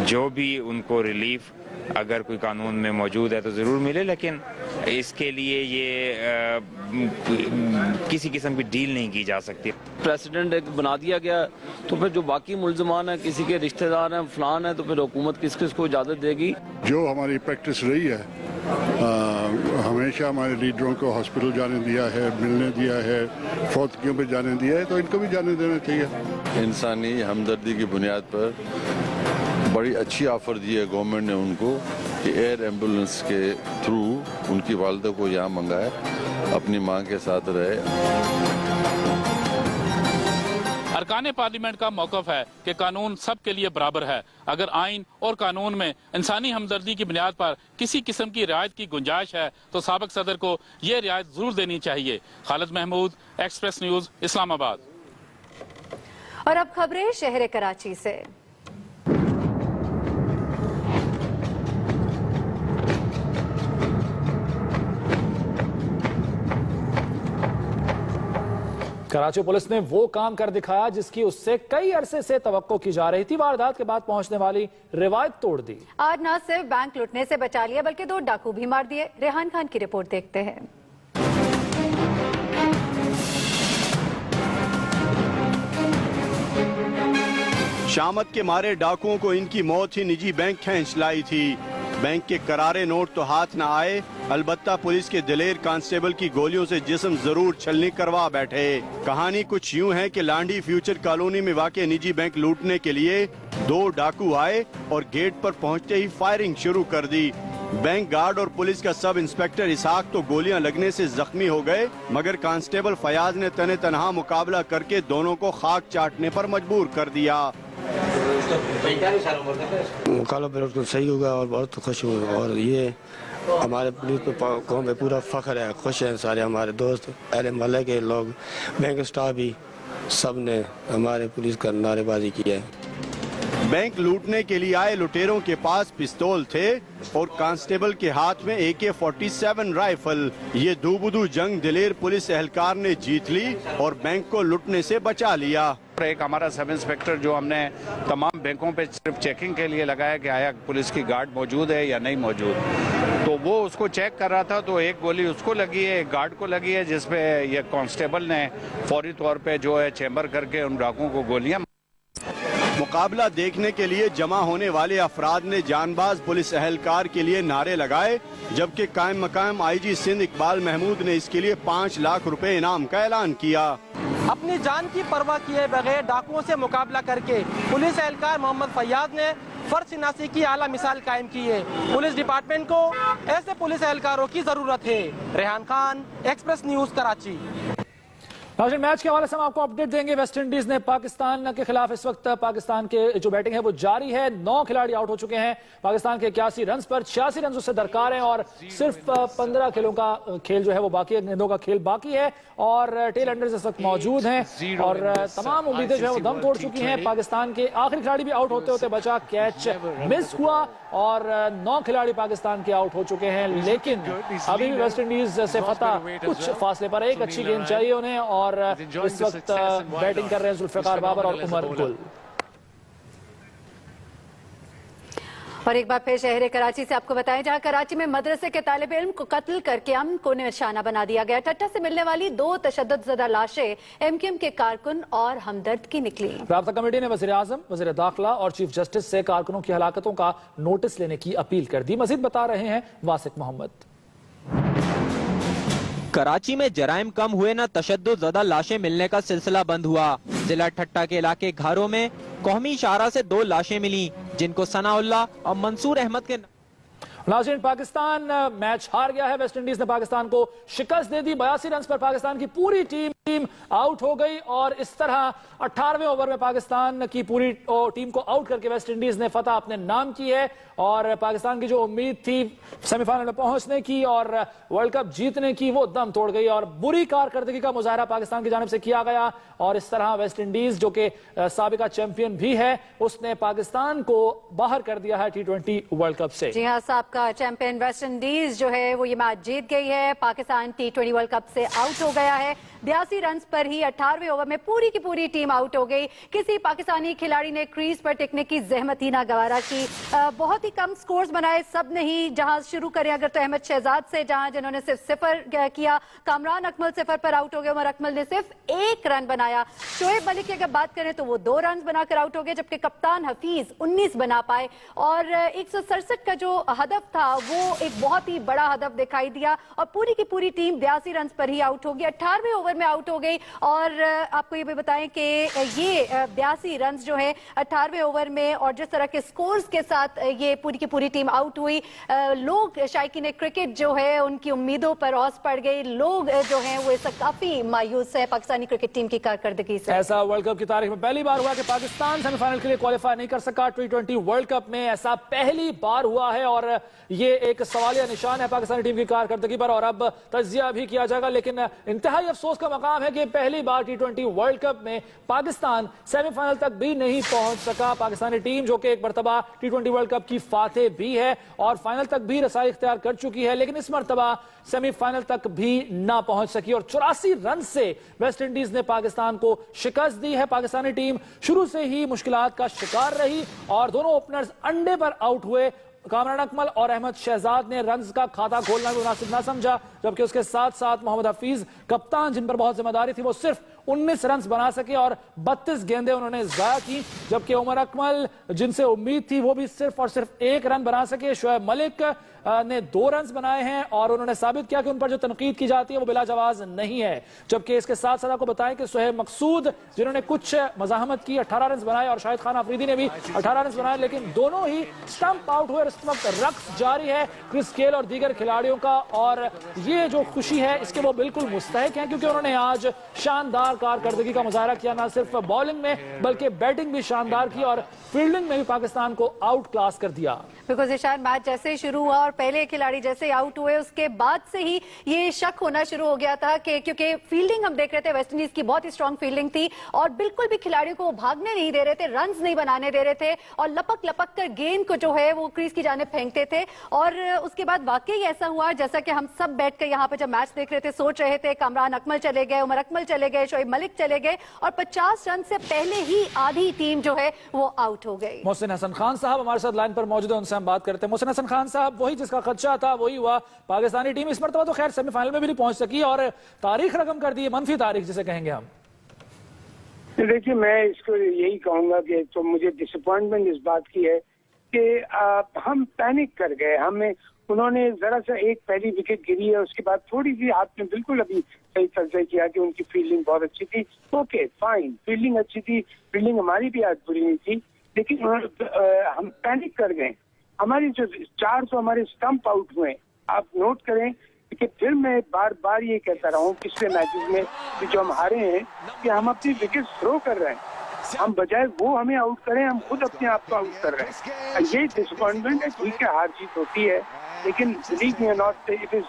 Speaker 22: जो भी उनको रिलीफ अगर कोई कानून में मौजूद है तो ज़रूर मिले, लेकिन इसके लिए ये किसी किस्म की डील नहीं की जा सकती।
Speaker 23: प्रेसिडेंट एक बना दिया गया तो फिर जो बाकी मुल्ज़मान हैं, किसी के रिश्तेदार हैं, फलान है, तो फिर हुकूमत किस किस को इजाज़त देगी।
Speaker 24: जो हमारी प्रैक्टिस रही है, हमेशा हमारे लीडरों को हॉस्पिटल जाने दिया है, मिलने दिया है, फौतगियों पे जाने दिया है, तो इनको भी जाने देना चाहिए।
Speaker 25: इंसानी हमदर्दी की बुनियाद पर बड़ी अच्छी ऑफर दी है गवर्नमेंट ने उनको कि एयर एम्बुलेंस के थ्रू उनकी वालदा को यहाँ मंगाए, अपनी मां के साथ रहे।
Speaker 21: अरकान पार्लियामेंट का मौक़िफ़ है कि कानून सब के लिए बराबर है। अगर आइन और कानून में इंसानी हमदर्दी की बुनियाद पर किसी किस्म की रियायत की गुंजाइश है तो साबिक सदर को ये रियायत जरूर देनी चाहिए। Khalid Mahmood, Express News, Islamabad.
Speaker 5: और अब खबरें शहर कराची से।
Speaker 3: कराची पुलिस ने वो काम कर दिखाया जिसकी उससे कई अरसे से तवक्को की जा रही थी। वारदात के बाद पहुंचने वाली रिवायत तोड़ दी।
Speaker 5: आज न सिर्फ बैंक लूटने से बचा लिया बल्कि 2 डाकू भी मार दिए। रेहान खान की रिपोर्ट देखते हैं।
Speaker 26: शामत के मारे डाकुओं को इनकी मौत ही निजी बैंक खींच लाई थी। बैंक के करारे नोट तो हाथ न आए, अलबत्ता पुलिस के दिलेर कांस्टेबल की गोलियों से जिस्म जरूर छलनी करवा बैठे। कहानी कुछ यूं है कि लांडी फ्यूचर कॉलोनी में वाक़ निजी बैंक लूटने के लिए 2 डाकू आए और गेट पर पहुंचते ही फायरिंग शुरू कर दी। बैंक गार्ड और पुलिस का सब इंस्पेक्टर इसहाक तो गोलियां लगने से जख्मी हो गए, मगर कांस्टेबल फयाज ने तने तनहा मुकाबला करके दोनों को खाक चाटने पर मजबूर कर दिया।
Speaker 27: मुकाबला बिल्कुल सही होगा और बहुत खुश हूँ। और ये हमारे पुलिस कौम में पूरा फख्र है, खुश हैं सारे हमारे दोस्त, अहले मोहल्ले के लोग, बैंक स्टाफ भी, सब ने हमारे पुलिस का नारेबाजी की है।
Speaker 26: बैंक लूटने के लिए आए लुटेरों के पास पिस्तौल थे और कांस्टेबल के हाथ में AK-47 राइफल। ये दूबुदू जंग दिलेर पुलिस एहलकार ने जीत ली और बैंक को लूटने से बचा लिया।
Speaker 1: एक हमारा सब इंस्पेक्टर जो हमने तमाम बैंकों पे सिर्फ चेकिंग के लिए लगाया कि आया पुलिस की गार्ड मौजूद है या नहीं मौजूद, तो वो उसको चेक कर रहा था तो एक गोली उसको लगी है, एक गार्ड को लगी है, जिसपे ये कांस्टेबल ने फौरी तौर पे जो है चेंबर करके उन डाकुओं को गोलियां।
Speaker 26: मुकाबला देखने के लिए जमा होने वाले अफराद ने जानबाज पुलिस एहलकार के लिए नारे लगाए, जबकि कायम मकाम IG सिंध इकबाल महमूद ने इसके लिए 5 लाख रुपए इनाम का ऐलान किया।
Speaker 4: अपनी जान की परवाह किए बगैर डाकुओं से मुकाबला करके पुलिस एहलकार मोहम्मद फैयाज ने फर्ज शिनासी की आला मिसाल कायम की है। पुलिस डिपार्टमेंट को ऐसे पुलिस एहलकारों की जरूरत है। Rehan Khan, express News, Karachi.
Speaker 3: नाज़रीन, मैच के हवाले से हम आपको अपडेट देंगे। वेस्ट इंडीज ने पाकिस्तान के खिलाफ इस वक्त पाकिस्तान के जो बैटिंग है वो जारी है। 9 खिलाड़ी आउट हो चुके हैं। पाकिस्तान के 81 रन पर 86 रन उससे दरकार हैं और सिर्फ 15 खेलों का खेल जो है वो बाकी है, गेंदों का खेल बाकी है और टेल एंडर्स इस वक्त मौजूद हैं और तमाम उम्मीदें जो है वो दम तोड़ चुकी हैं। पाकिस्तान के आखिरी खिलाड़ी भी आउट होते होते बचा, कैच मिस हुआ और 9 खिलाड़ी पाकिस्तान के आउट हो चुके हैं, लेकिन अभी भी वेस्ट इंडीज से फतह कुछ फासले पर। एक अच्छी गेंद चाहिए उन्हें और इस वक्त बैटिंग कर रहे हैं जुल्फिकार बाबर और उमर गुल।
Speaker 5: और एक बार फिर शहर कराची से आपको बताएं, जहां कराची में मदरसे के तालिब इल्म को कत्ल करके अमन को निशाना बना दिया गया। ठट्टा से मिलने वाली 2 तशद्दुदज़दा लाशें MQM के कारकुन और हमदर्द की निकली। राब्ता कमेटी ने वज़ीर आज़म, वज़ीर दाखिला और चीफ जस्टिस से कारकुनों की हलाकतों का नोटिस लेने की अपील कर दी। मजीद बता रहे हैं वासिक मोहम्मद।
Speaker 6: कराची में जराइम कम हुए न तशद्दुद लाशें मिलने का सिलसिला बंद हुआ। जिला ठट्टा के इलाके घारों में कौमी इशारा से 2 लाशें मिली, जिनको सनाउल्लाह और मंसूर अहमद के।
Speaker 3: नाज़रीन, पाकिस्तान मैच हार गया है। वेस्ट इंडीज ने पाकिस्तान को शिकस्त दे दी। 82 रन पर पाकिस्तान की पूरी टीम आउट हो गई और इस तरह 18वें ओवर में पाकिस्तान की पूरी टीम को आउट करके वेस्ट इंडीज ने फतह अपने नाम की है और पाकिस्तान की जो उम्मीद थी सेमीफाइनल में पहुंचने की और वर्ल्ड कप जीतने की, वो दम तोड़ गई और बुरी कारकर्दगी का मुजाहरा पाकिस्तान की जानिब से किया गया और इस तरह वेस्ट इंडीज जो कि साबिका चैंपियन भी है, उसने पाकिस्तान को बाहर कर दिया है T20 वर्ल्ड कप से।
Speaker 5: जी हाँ, साबिका चैंपियन वेस्ट इंडीज जो है वो ये मैच जीत गई है। पाकिस्तान T20 वर्ल्ड कप से आउट हो गया है। 82 रन पर ही 18वें ओवर में पूरी की पूरी टीम आउट हो गई। किसी पाकिस्तानी खिलाड़ी ने क्रीज पर टिकने की जहमत ही ना गवारा की। बहुत ही कम स्कोर्स बनाए सब ने ही। जहां शुरू करें अगर तो अहमद शहजाद से, जिन्होंने सिर्फ 0 किया। कामरान अकमल 0 पर आउट हो गए। उमर अकमल ने सिर्फ 1 रन बनाया। शोएब मलिक की अगर बात करें तो वो 2 रन बनाकर आउट हो गए, जबकि कप्तान हफीज 19 बना पाए और 167 का जो हदफ था वो एक बहुत ही बड़ा हदफ दिखाई दिया और पूरी की पूरी टीम 82 रन पर ही आउट होगी। 18वें ओवर में आउट हो गई और आपको ये भी बताएं कि ये 82 रन जो है 18वें ओवर में और जिस तरह के स्कोर्स के साथ ये पूरी की पूरी टीम आउट हुई, लोग शायकीन क्रिकेट जो है उनकी उम्मीदों पर औस पड़ गई। लोग जो हैं वो इससे काफी मायूस है पाकिस्तानी क्रिकेट टीम की कारकर्दगी से।
Speaker 3: ऐसा वर्ल्ड कप की तारीख में पहली बार हुआ कि पाकिस्तान सेमीफाइनल के लिए क्वालिफाई नहीं कर सका। T20 वर्ल्ड कप में ऐसा पहली बार हुआ है और ये एक सवालिया निशान है पाकिस्तानी टीम की कारकर्दगी पर और अब तज्जिया भी किया जाएगा, लेकिन इंतहाई अफसोस का मकाम है कि पहली बार T20 वर्ल्ड कप में पाकिस्तान सेमीफाइनल तक भी नहीं पहुंच सका। पाकिस्तानी टीम जो कि एक मरतबा T20 वर्ल्ड कप की फातेह भी है और फाइनल तक भी रसाई इख्तियार कर चुकी है, लेकिन इस मरतबा सेमीफाइनल तक भी ना पहुंच सकी और 84 रन से वेस्ट इंडीज ने पाकिस्तान को शिकस्त दी है। पाकिस्तानी टीम शुरू से ही मुश्किलात का शिकार रही और दोनों ओपनर्स अंडे पर आउट हुए। कामरान अकमल और अहमद शहजाद ने रन्स का खाता खोलना भी मुनासिब ना समझा, जबकि उसके साथ साथ मोहम्मद हफीज कप्तान, जिन पर बहुत जिम्मेदारी थी, वो सिर्फ 19 रन बना सके और 32 गेंदें उन्होंने जाया की, जबकि उमर अकमल जिनसे उम्मीद थी वो भी सिर्फ और सिर्फ 1 रन बना सके। शोएब मलिक ने 2 रन बनाए हैं और उन्होंने साबित किया कि उन पर जो तनकीद की जाती है वो बिलाजवाज नहीं है। जबकि इसके साथ साथ आपको बताएं कि सुहेब मकसूद जिन्होंने कुछ मजाहमत की 18 रन बनाए और शाहिद खान अफरीदी ने भी 18 रन बनाए, लेकिन दोनों ही स्टंप आउट हुए। इस वक्त रक्स जारी है क्रिस गेल और दीगर खिलाड़ियों का और ये जो खुशी है इसके वो बिल्कुल मुस्तहिक हैं, क्योंकि उन्होंने आज शानदार कारकर्दगी का मुजाहरा किया। न सिर्फ बॉलिंग में बल्कि बैटिंग भी शानदार की और फील्डिंग में भी पाकिस्तान को आउट क्लास कर दिया।
Speaker 5: बिकॉज ईशान, मैच जैसे ही शुरू हुआ और पहले खिलाड़ी जैसे आउट हुए, उसके बाद से ही ये शक होना शुरू हो गया था कि क्योंकि फील्डिंग हम देख रहे थे, वेस्ट इंडीज की बहुत ही स्ट्रांग फील्डिंग थी और बिल्कुल भी खिलाड़ियों को भागने नहीं दे रहे थे, रन्स नहीं बनाने दे रहे थे और लपक लपक कर गेंद को जो है वो क्रीज की जाने फेंकते थे। और उसके बाद वाकई ऐसा हुआ जैसा कि हम सब बैठकर यहाँ पे जब मैच देख रहे थे सोच रहे थे। कामरान अकमल चले गए, उमर अकमल चले गए, शोएब मलिक चले गए और 50 रन से पहले ही आधी टीम जो है वो आउट हो गई।
Speaker 3: मोहसिन हसन खान साहब हमारे साथ लाइन पर मौजूद है, उनसे हम बात करते हैं। मोहसिन हसन खान साहब, वही जिसका खदशा था वही हुआ। पाकिस्तानी टीम इस मरतबा तो खैर सेमीफाइनल में भी नहीं पहुंच सकी और तारीख रकम कर दी है, मनफी तारीख जिसे कहेंगे हम।
Speaker 2: देखिए, मैं इसको यही कहूंगा कि तो मुझे डिसअपॉइंटमेंट इस बात की है कि हम पैनिक कर गए। हमें उन्होंने जरा सा एक पहली विकेट गिरी है, उसके बाद थोड़ी सी आपने बिल्कुल अभी सही तर्ज किया कि उनकी फील्डिंग बहुत अच्छी थी। ओके फाइन, फील्डिंग अच्छी थी, फील्डिंग हमारी भी आज बुरी नहीं थी, लेकिन हम पैनिक कर गए। हमारी जो 4 तो हमारे स्टंप आउट हुए, आप नोट करें कि फिर मैं बार बार ये कहता रहा हूँ पिछले मैचेस में कि जो हम हारे हैं कि हम अपनी विकेट थ्रो कर रहे हैं, हम बजाय वो हमें आउट करें हम खुद अपने आप को आउट कर रहे हैं। ये डिसअपॉइंटमेंट है, ठीक है हार जीत होती है, लेकिन believe me not, it is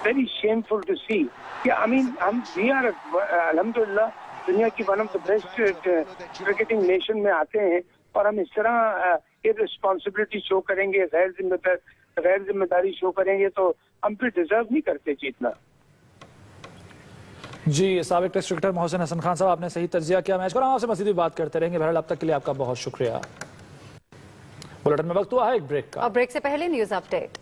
Speaker 2: very shameful to see कि आई मीन हम वी आर अल्हम्दुलिल्लाह दुनिया की one of the best cricketing nation में आते हैं और हम इस तरह इररिस्पॉन्सिबिलिटी शो करेंगे, गैर जिम्मेदारी शो करेंगे तो हम फिर डिजर्व नहीं करते जीतना।
Speaker 3: जी, साबिक टेस्ट क्रिकेटर मोहसिन हसन खान साहब, आपने सही तज्जिया किया मैच को, हम आपसे मज़ीद भी बात करते रहेंगे। बहरहाल अब तक के लिए आपका बहुत शुक्रिया। बुलेटिन में वक्त हुआ है एक ब्रेक का,
Speaker 5: और ब्रेक से पहले न्यूज अपडेट।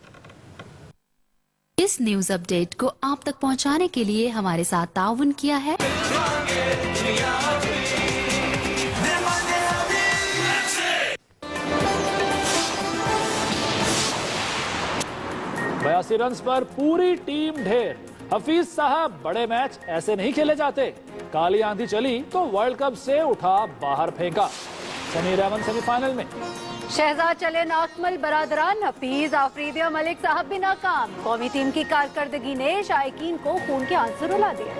Speaker 7: इस न्यूज अपडेट को आप तक पहुंचाने के लिए हमारे साथ ताउन किया है
Speaker 3: 82 रन पर पूरी टीम ढेर। हफीज साहब, बड़े मैच ऐसे नहीं खेले जाते। काली आंधी चली तो वर्ल्ड कप से उठा बाहर फेंका। समीर अहमद सेमीफाइनल में।
Speaker 5: शहजाद चले नाकमल बरादरान, हफीज, आफरीदी और मलिक साहब भी नाकाम। कौमी टीम की कारकर्दगी ने शायकीन को खून के आंसू रुला दिए।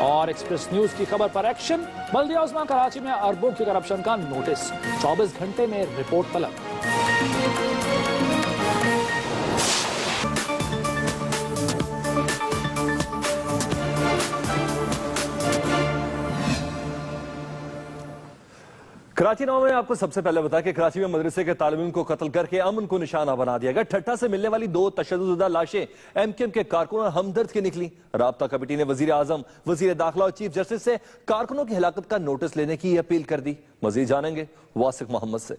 Speaker 3: और एक्सप्रेस न्यूज की खबर पर एक्शन। बल्दिया उस्मान कराची में अरबों की करप्शन का नोटिस, 24 घंटे में रिपोर्ट तलब।
Speaker 14: कराची नाम में आपको सबसे पहले बता कि कराची में मदरसे के तालिबीन को कत्ल करके अमन को निशाना बना दिया गया। ठट्टा से मिलने वाली 2 तशद्दुदा लाशें एमकेएम के कारकुन और हमदर्द की निकली। राब्ता कमेटी ने वजीर आजम, वजीर दाखिला और चीफ जस्टिस से कारकुनों की हिलाकत का नोटिस लेने की अपील कर दी। मजीद जानेंगे वासिक मोहम्मद से।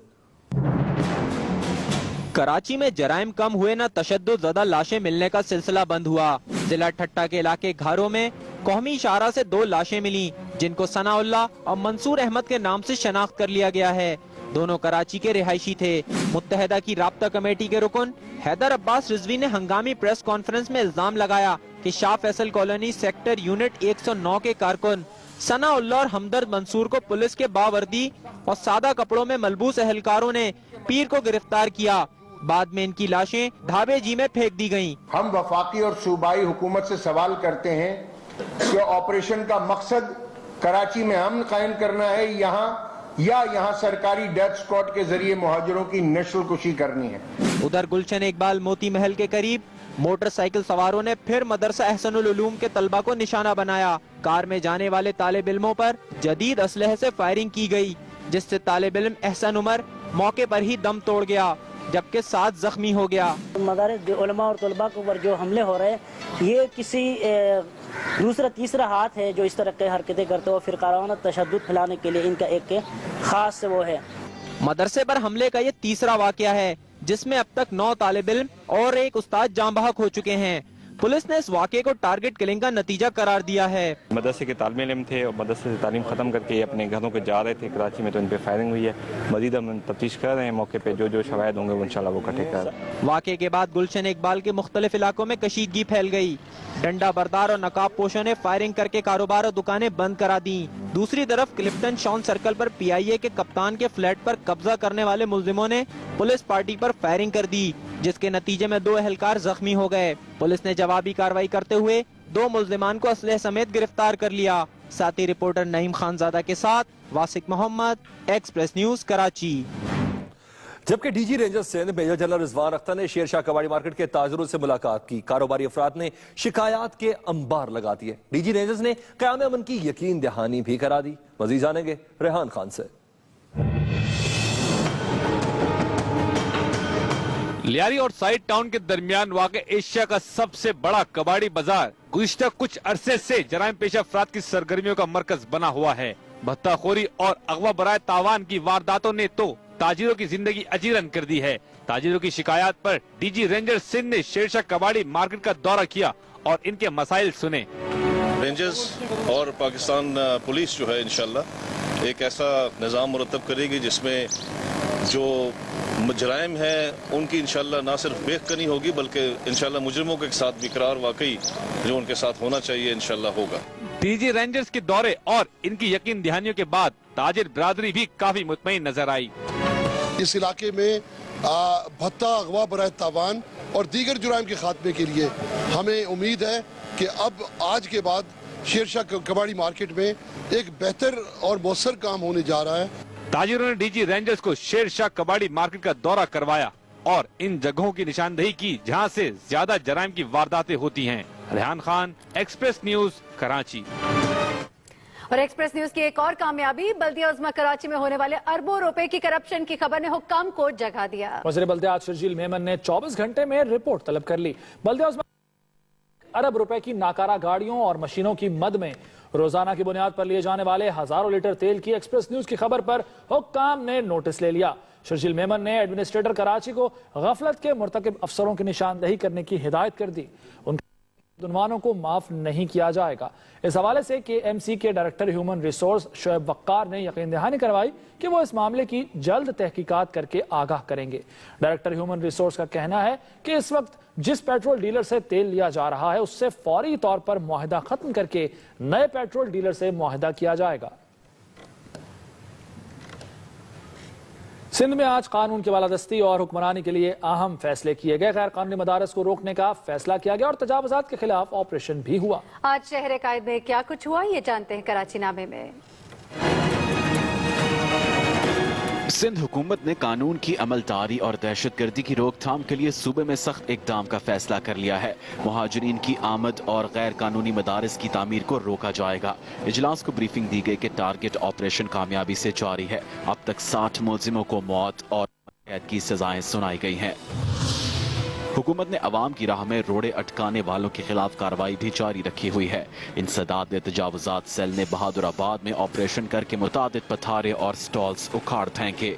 Speaker 6: कराची में जराइम कम हुए न तशद्दुद ज़दा लाशें मिलने का सिलसिला बंद हुआ। जिला ठट्टा के इलाके घारों में कौमी इशारा से 2 लाशें मिली, जिनको सनाउल्लाह और मंसूर अहमद के नाम से शनाख्त कर लिया गया है। दोनों कराची के रिहायशी थे। मुत्तहदा की राब्ता कमेटी के रुकन हैदर अब्बास रिजवी ने हंगामी प्रेस कॉन्फ्रेंस में इल्जाम लगाया कि Shah Faisal colony sector unit 109 के कारकुन सनाउल्लाह और हमदर्द मंसूर को पुलिस के बावर्दी और सादा कपड़ों में मलबूस एहलकारों ने पीर को गिरफ्तार किया। बाद में इनकी लाशें ढाबे जी में फेंक दी गईं।
Speaker 8: हम वफाकी और सूबाई हुकूमत से सवाल करते हैं कि ऑपरेशन का मकसद कराची में अमन कायम करना है यहाँ सरकारी डेथ स्क्वाड के जरिए मुहाजिरों की नस्ल कुशी करनी है।
Speaker 6: उधर गुलशन इकबाल मोती महल के करीब मोटरसाइकिल सवारों ने फिर मदरसा एहसनुल उलूम के तलबा को निशाना बनाया। कार में जाने वाले तालिब इल्मों पर जदीद असलहे से फायरिंग की गई, जिससे तालिब इल्म एहसन उमर मौके पर ही दम तोड़ गया, जबकि 7 जख्मी हो गया।
Speaker 9: मदारिस उलमा और तलबा के ऊपर जो हमले हो रहे हैं, ये किसी दूसरा तीसरा हाथ है जो इस तरह की हरकतें करते हो, फिर फ़िरकाराना तशद्दुद फैलाने के लिए इनका एक खास वो है।
Speaker 6: मदरसे पर हमले का ये तीसरा वाकया है, जिसमें अब तक 9 तालिब इल्म और 1 उस्ताद जाँ बहक हो चुके हैं। पुलिस ने इस वाक़े को टारगेट किलिंग का नतीजा करार दिया है।
Speaker 11: मदरसे के तालिब इल्म थे और मदरसे से तालीम खत्म करके अपने घरों को जा रहे थे कराची में, तो इन पे फायरिंग हुई है। मजीद हम तफ्तीश कर रहे हैं, मौके पे जो शवाहिद होंगे वो इंशाल्लाह वो इकट्ठे कर रहे हैं।
Speaker 6: वाक़े के बाद गुलशन इकबाल के मुख्तलिफ इलाकों में कशीदगी फैल गई। डंडा बरदार और नकाब पोशों ने फायरिंग करके कारोबार और दुकानें बंद करा दी। दूसरी तरफ क्लिफ्टन शॉन सर्कल पर PIA के कप्तान के फ्लैट पर कब्जा करने वाले मुल्जिमों ने पुलिस पार्टी पर फायरिंग कर दी, जिसके नतीजे में 2 एहलकार जख्मी हो गए। पुलिस ने जवाबी कार्रवाई करते हुए 2 मुल्जिमान को असलहे समेत गिरफ्तार कर लिया। साथी रिपोर्टर नईम खानजादा के साथ वासिक मोहम्मद, एक्सप्रेस न्यूज कराची।
Speaker 14: जबकि DG Rangers Sindh major general Rizwan Akhtar ने शेरशाह कबाड़ी मार्केट के ताजरों से मुलाकात की। कारोबारी अफराद ने शिकायत के अंबार लगा दिए। डीजी रेंजर्स ने क़याम अमन की यकीन दहानी भी करा दी। मजीद जानेंगे रेहान खान से।
Speaker 10: लियारी और साइड टाउन के दरमियान वाक़ एशिया का सबसे बड़ा कबाड़ी बाजार गुज़िश्ता कुछ अरसे से जराइम पेशा अफराद की सरगर्मियों का मरकज बना हुआ है। भत्ताखोरी और अगवा बराए तावान की वारदातों ने तो ताजिरों की जिंदगी अजीरन कर दी है। ताजिरों की शिकायत पर डीजी रेंजर्स सिंध ने शेरशाह कबाड़ी मार्केट का दौरा किया और इनके मसाइल सुने।
Speaker 12: रेंजर्स और पाकिस्तान पुलिस जो है इंशाल्लाह एक ऐसा निज़ाम मुरतब करेगी जिसमें जो मुजराइम है उनकी इंशाल्लाह ना सिर्फ बेखकनी होगी बल्कि इंशाल्लाह मुजरिमों के साथ भी इकरार वाकई जो उनके साथ होना चाहिए इंशाल्लाह होगा।
Speaker 10: डीजी रेंजर्स के दौरे और इनकी यकीन दहानियों के बाद ताजिर बिरादरी भी काफी मुतमईन नजर आई।
Speaker 24: इस इलाके में भत्ता, अगवा, बराए तावान और दीगर जुराइम के खात्मे के लिए हमें उम्मीद है कि अब आज के बाद शेरशाह कबाड़ी मार्केट में एक बेहतर और मौसर काम होने जा रहा है।
Speaker 10: ताजिरों ने डीजी रेंजर्स को शेरशाह कबाड़ी मार्केट का दौरा करवाया और इन जगहों की निशानदेही की जहां से ज्यादा जराइम की वारदातें होती हैं। Rehan Khan, express News, Karachi.
Speaker 5: और एक्सप्रेस न्यूज की एक और कामयाबी, बल्दिया उज़्मा कराची में होने वाले अरबों रुपए की करप्शन की खबर ने हुक्काम को जगा दिया।
Speaker 3: वज़ीर बल्दियात शर्जील मेमन ने 24 घंटे में रिपोर्ट तलब कर ली। बल्दिया उज़्मा अरब रुपए की नाकारा गाड़ियों और मशीनों की मद में रोजाना की बुनियाद पर लिए जाने वाले हजारों लीटर तेल की एक्सप्रेस न्यूज की खबर पर हुक्काम ने नोटिस ले लिया। शर्जील मेमन ने एडमिनिस्ट्रेटर कराची को गफलत के मुर्तकिब अफसरों की निशानदेही करने की हिदायत कर दी। उनके उन्वानों को माफ नहीं किया जाएगा। इस हवाले से KMC के डायरेक्टर ह्यूमन रिसोर्स शोएब वक्कार ने यकीन दहानी करवाई कि वो इस मामले की जल्द तहकीकात करके आगाह करेंगे। डायरेक्टर ह्यूमन रिसोर्स का कहना है कि इस वक्त जिस पेट्रोल डीलर से तेल लिया जा रहा है उससे फौरी तौर पर मुआहिदा खत्म करके नए पेट्रोल डीलर से मुआहिदा किया जाएगा। सिंध में आज कानून की बालादस्ती और हुक्मरानी के लिए अहम फैसले किए गए। गैर कानूनी मदारस को रोकने का फैसला किया गया और तजावुजात के खिलाफ ऑपरेशन भी हुआ।
Speaker 5: आज शहर कायद में क्या कुछ हुआ ये जानते हैं कराची नामे में।
Speaker 13: सिंध हुकूमत ने कानून की अमलदारी और दहशतगर्दी की रोकथाम के लिए सूबे में सख्त इकदाम का फैसला कर लिया है। मुहाजिरीन की आमद और गैर कानूनी मदारिस की तामीर को रोका जाएगा। इजलास को ब्रीफिंग दी गई कि टारगेट ऑपरेशन कामयाबी से जारी है। अब तक 60 मुलजिमों को मौत और कैद की सजाएं सुनाई गई हैं। हुकूमत ने अवाम की राह में रोड़े अटकाने वालों के खिलाफ कार्रवाई भी जारी रखी हुई है। इंसदाद तजावुजात सेल ने बहादुराबाद में ऑपरेशन करके मुतादिद पथारे और स्टॉल्स उखाड़ फेंके।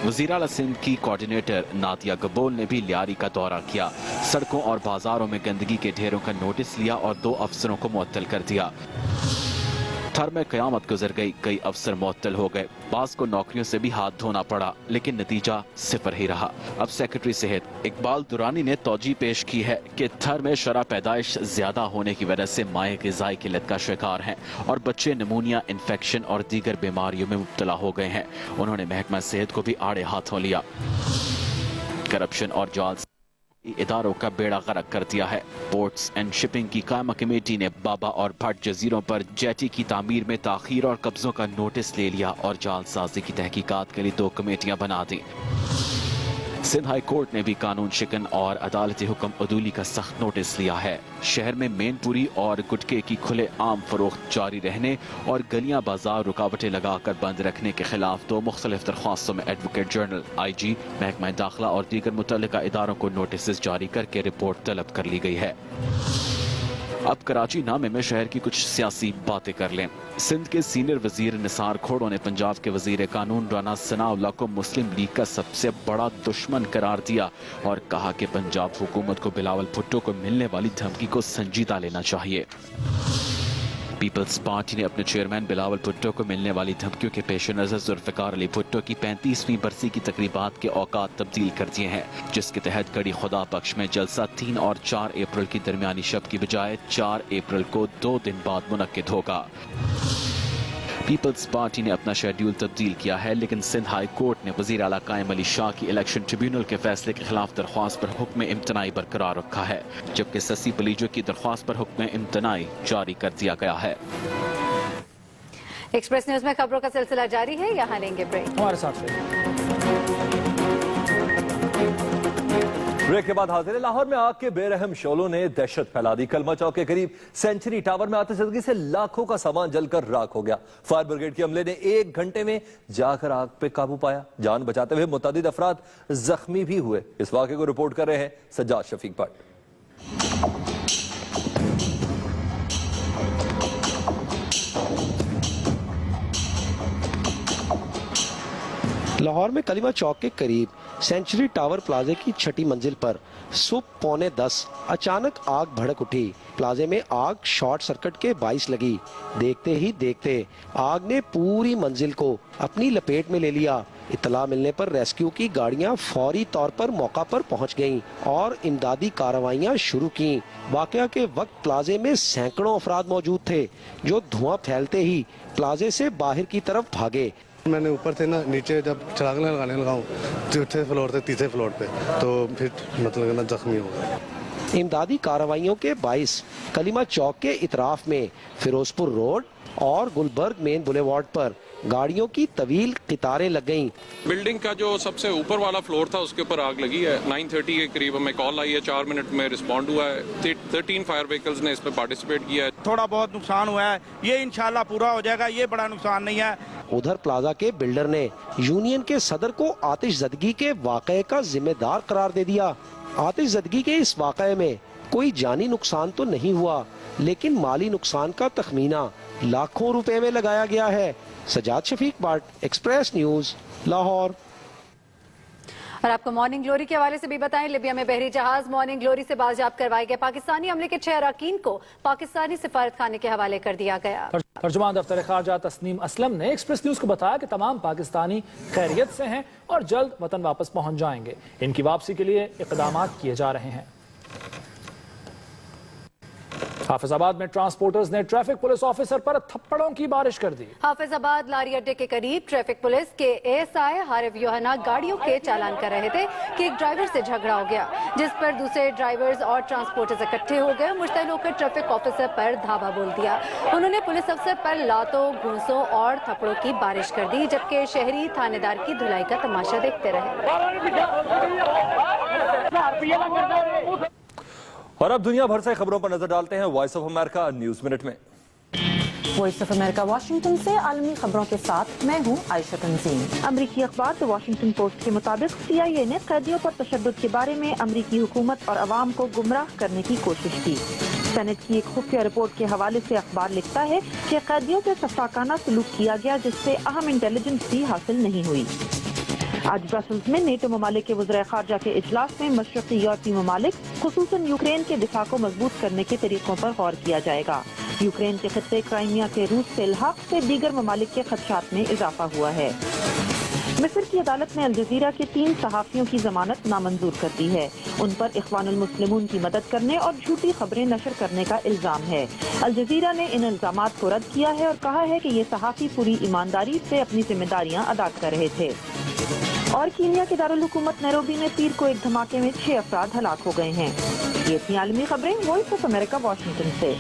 Speaker 13: वज़ीर आला सिंध की कोऑर्डिनेटर नादिया गबोल ने भी लियारी का दौरा किया। सड़कों और बाजारों में गंदगी के ढेरों का नोटिस लिया और 2 अफसरों को मुअत्तल कर दिया। थर में कयामत गुजर गई, कई अफसर मुअत्तल हो गए, बास को नौकरियों से भी हाथ धोना पड़ा, लेकिन नतीजा सिफर ही रहा। अब सेक्रेटरी सेहत इकबाल दुरानी ने तौजी पेश की है कि थर में शरह पैदाइश ज्यादा होने की वजह से माए ग़िज़ाई किल्लत का शिकार हैं और बच्चे निमोनिया, इन्फेक्शन और दीगर बीमारियों में मुब्तला हो गए हैं। उन्होंने महकमा सेहत को भी आड़े हाथों लिया। करप्शन और जाल इदारों का बेड़ा गर्क कर दिया है। पोर्ट्स एंड शिपिंग की कायमा कमेटी ने बाबा और भट जजीरों पर जेटी की तामीर में ताखीर और कब्जों का नोटिस ले लिया और जालसाजी की तहकीकात के लिए 2 कमेटियां बना दी। सिंध हाई कोर्ट ने भी कानून शिकन और अदालती हुक्म अदूली का सख्त नोटिस लिया है। शहर में मेनपुरी और गुटके की खुले आम फरोख्त जारी रहने और गलियां बाजार रुकावटें लगाकर बंद रखने के खिलाफ 2 मुख्तलिफ दरख्वास्तों में एडवोकेट जनरल, IG, महकमा दाखिला और दीगर मुतल्लिका इदारों को नोटिस जारी करके रिपोर्ट तलब कर ली गई है। अब कराची नामे में शहर की कुछ सियासी बातें कर लें। सिंध के सीनियर वजीर निसार खोड़ो ने पंजाब के वजीर कानून राना सनाउल्लाह को मुस्लिम लीग का सबसे बड़ा दुश्मन करार दिया और कहा कि पंजाब हुकूमत को बिलावल भुट्टो को मिलने वाली धमकी को संजीदा लेना चाहिए। पीपल्स पार्टी ने अपने चेयरमैन बिलावल भुट्टो को मिलने वाली धमकियों के पेश नजर जुल्फिकार अली भुट्टो की 35वीं बरसी की तकरीबात के औकात तब्दील कर दिए हैं, जिसके तहत कड़ी खुदा पक्ष में जलसा 3 और 4 अप्रैल की दरमियानी शब की बजाय 4 अप्रैल को 2 दिन बाद मुनक्किद होगा। पीपल्स पार्टी ने अपना शेड्यूल तब्दील किया है, लेकिन सिंध हाई कोर्ट ने वजीर आला कायम अली शाह की इलेक्शन ट्रिब्यूनल के फैसले के खिलाफ दरख्वास्त पर हुक्म इम्तनाई बरकरार रखा है, जबकि ससी पलीजो की दरख्वास्त पर हुक्म इम्तनाई जारी कर दिया गया है।
Speaker 5: एक्सप्रेस न्यूज में खबरों का सिलसिला जारी है, यहाँ लेंगे ब्रेक।
Speaker 3: हमारे साथ ब्रेक के बाद हाजिर है। लाहौर में आग के बेरहम शोलों ने दहशत फैला दी। कलमा चौक के करीब सेंचुरी टावर में आतिशबाजी से लाखों का सामान जलकर राख हो गया। फायर ब्रिगेड के अमले ने 1 घंटे में जाकर आग पे काबू पाया। जान बचाते हुए मुतअद्दिद अफराद जख्मी भी हुए। इस वाक़े को रिपोर्ट कर रहे हैं सज्जाद शफीक भट्ट।
Speaker 15: लाहौर में कलीमा चौक के करीब सेंचुरी टावर प्लाजे की 6ठी मंजिल पर सुबह 9:45 अचानक आग भड़क उठी। प्लाजे में आग शॉर्ट सर्किट के बाइस लगी। देखते ही देखते आग ने पूरी मंजिल को अपनी लपेट में ले लिया। इत्तला मिलने पर रेस्क्यू की गाड़ियां फौरी तौर पर मौका पर पहुंच गईं और इमदादी कार्रवाइयां शुरू की। वाकया के वक्त प्लाजे में सैकड़ों अफराद मौजूद थे, जो धुआं फैलते ही प्लाजे से बाहर की तरफ भागे।
Speaker 27: मैंने ऊपर से ना नीचे जब चिराग लगाने लगाऊं, चौथे फ्लोर से तीसरे फ्लोर पे, तो फिर मतलब ना जख्मी हो गया।
Speaker 15: इमदादी कार्रवाइयों के बाइस कलीमा चौक के इतराफ में फिरोजपुर रोड और गुलबर्ग मेन बुलेवार्ड पर गाड़ियों की तवील कतारें लग गईं।
Speaker 16: बिल्डिंग का जो सबसे ऊपर वाला फ्लोर था उसके ऊपर आग लगी है। 9:30 के करीब हमें कॉल आई है, 4 मिनट में रिस्पॉन्ड हुआ है। 13 फायर व्हीकल्स ने इस पे पार्टिसिपेट किया है।
Speaker 17: थोड़ा बहुत नुकसान हुआ है, ये इंशाल्लाह पूरा हो जाएगा, ये बड़ा नुकसान नहीं है।
Speaker 15: उधर प्लाजा के बिल्डर ने यूनियन के सदर को आतिशज़दगी के वाक़ये का जिम्मेदार करार दे दिया। आतिशज़दगी के इस वाक़ये में कोई जानी नुकसान तो नहीं हुआ, लेकिन माली नुकसान का तखमीना लाखों रुपए में लगाया गया है। Sajjad Shafiq Bhatt, Express News, Lahore.
Speaker 5: और आपको मॉर्निंग ग्लोरी के हवाले से भी बताएं, लिबिया में बहरी जहाज मॉर्निंग ग्लोरी से बाजियाब करवाए गए पाकिस्तानी अमले के 6 अरकान को पाकिस्तानी सिफारत खाने के हवाले कर दिया गया।
Speaker 3: तर्जुमान दफ्तर खारजा तस्नीम असलम ने एक्सप्रेस न्यूज को बताया कि तमाम पाकिस्तानी खैरियत से हैं और जल्द वतन वापस पहुंच जाएंगे। इनकी वापसी के लिए इक़दाम किए जा रहे हैं। हाफिजाबाद में ट्रांसपोर्टर्स ने ट्रैफिक पुलिस ऑफिसर पर थप्पड़ों की बारिश कर दी।
Speaker 5: हाफिजाबाद लारी अड्डे के करीब ट्रैफिक पुलिस के एएसआई हारिफ योहना गाड़ियों के चालान कर रहे थे कि एक ड्राइवर से झगड़ा हो गया, जिस पर दूसरे ड्राइवर्स और ट्रांसपोर्टर्स इकट्ठे हो गए। मुश्तइल होकर ट्रैफिक ऑफिसर पर धावा बोल दिया। उन्होंने पुलिस अफसर पर लातों, घूंसों और थप्पड़ों की बारिश कर दी, जबकि शहरी थानेदार की धुलाई का तमाशा देखते रहे।
Speaker 14: और अब दुनिया भर से खबरों पर नजर डालते हैं voice of America news minute में।
Speaker 18: वॉइस ऑफ अमेरिका वाशिंगटन से आलमी खबरों के साथ मैं हूं आयशा तंजीम। अमरीकी अखबार द वाशिंगटन पोस्ट के मुताबिक CIA ने कैदियों पर तशद्दुद के बारे में अमरीकी हुकूमत और अवाम को गुमराह करने की कोशिश की। सेनेट की एक खुफिया रिपोर्ट के हवाले से अखबार लिखता है कि कैदियों से सफाकाना सलूक किया गया, जिससे अहम इंटेलिजेंस भी हासिल नहीं हुई। आज ब्रसल्स में नेटो ममालिक के वज़ीर ख़ारजा के इजलास में मशरक़ी यूरोपीय ममालिक खुसूसन यूक्रेन के दिफा को मजबूत करने के तरीकों पर गौर किया जाएगा। यूक्रेन के खित्ते क्राइमिया के रूस से इल्हाक से दीगर ममालिक के खदशात में इजाफा हुआ है। मिस्र की अदालत ने अल जज़ीरा के 3 सहाफ़ियों की जमानत नामंजूर कर दी है। उन पर इख्वानुल मुस्लिमून की मदद करने और झूठी खबरें नशर करने का इल्जाम है। अल जज़ीरा ने इन इल्जामात को रद्द किया है और कहा है कि ये सहाफ़ी पूरी ईमानदारी से अपनी जिम्मेदारियां अदा कर रहे थे। और कीनिया के दारुल हुकूमत नैरोबी में पीर को एक धमाके में 6 अफराद हलाक हो गए हैं। ये थी आलमी खबरें वॉइस ऑफ अमेरिका वाशिंगटन से।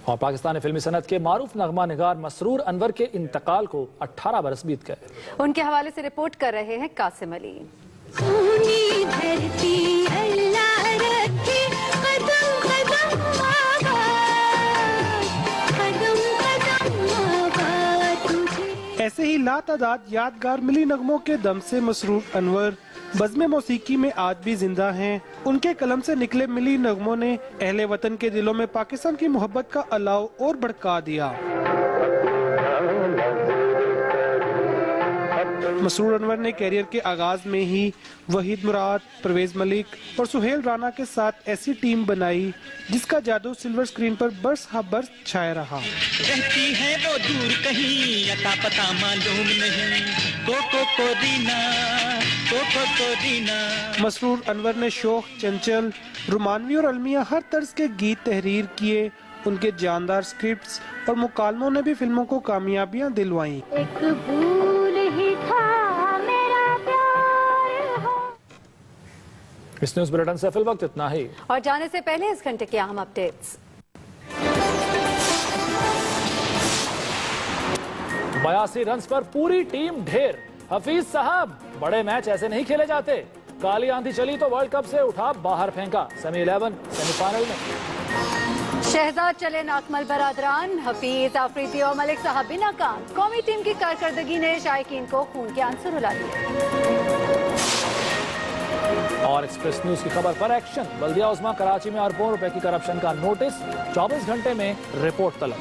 Speaker 3: और पाकिस्तानी फिल्मी सनत के मारूफ नगमा निगार मसरूर अनवर के इंतकाल को 18 बरस बीत गए।
Speaker 5: उनके हवाले से रिपोर्ट कर रहे हैं कासिम अली।
Speaker 19: ऐसे ही लातादाद यादगार मिली नगमों के दम से मसरूर अनवर बज़्म मौसीकी में आज भी जिंदा हैं। उनके कलम से निकले मिली नगमों ने अहले वतन के दिलों में पाकिस्तान की मोहब्बत का अलाव और भड़का दिया। मसरूर अनवर ने कैरियर के आगाज में ही वहीद मुराद, परवेज मलिक और सुहेल राना के साथ ऐसी टीम बनाई जिसका जादू सिल्वर स्क्रीन पर बरस हा बरस छाया रहा।
Speaker 20: रहती है वो दूर कहीं, अता पता मालूम नहीं, को दीना।
Speaker 19: मसरूर अनवर ने शोख, चंचल, रुमानवी और अलमिया हर तर्ज के गीत तहरीर किए उनके जानदार स्क्रिप्ट्स और मुकालमों ने भी फिल्मों को कामयाबियां दिलवाई।
Speaker 1: एक भूल ही था मेरा प्यार हो।
Speaker 3: इस न्यूज बुलेटिन से फिल वक्त इतना ही,
Speaker 5: और जाने से पहले इस घंटे के अहम अपडेट्स।
Speaker 3: 82 रन पर पूरी टीम ढेर। हफीज साहब, बड़े मैच ऐसे नहीं खेले जाते। काली आंधी चली तो वर्ल्ड कप से उठा बाहर फेंका। सेमीफाइनल में
Speaker 5: शहजाद चले नाकमल बरादरान, हफीज, आफरीदी और मलिक साहब भी नाकाम। कौमी टीम की कारकर्दगी ने शायकीन को खून के आंसू रुला दिए।
Speaker 3: और एक्सप्रेस न्यूज की खबर पर एक्शन। बल्दिया उस्मा कराची में अरबों रुपए की करप्शन का नोटिस, 24 घंटे में रिपोर्ट तलब।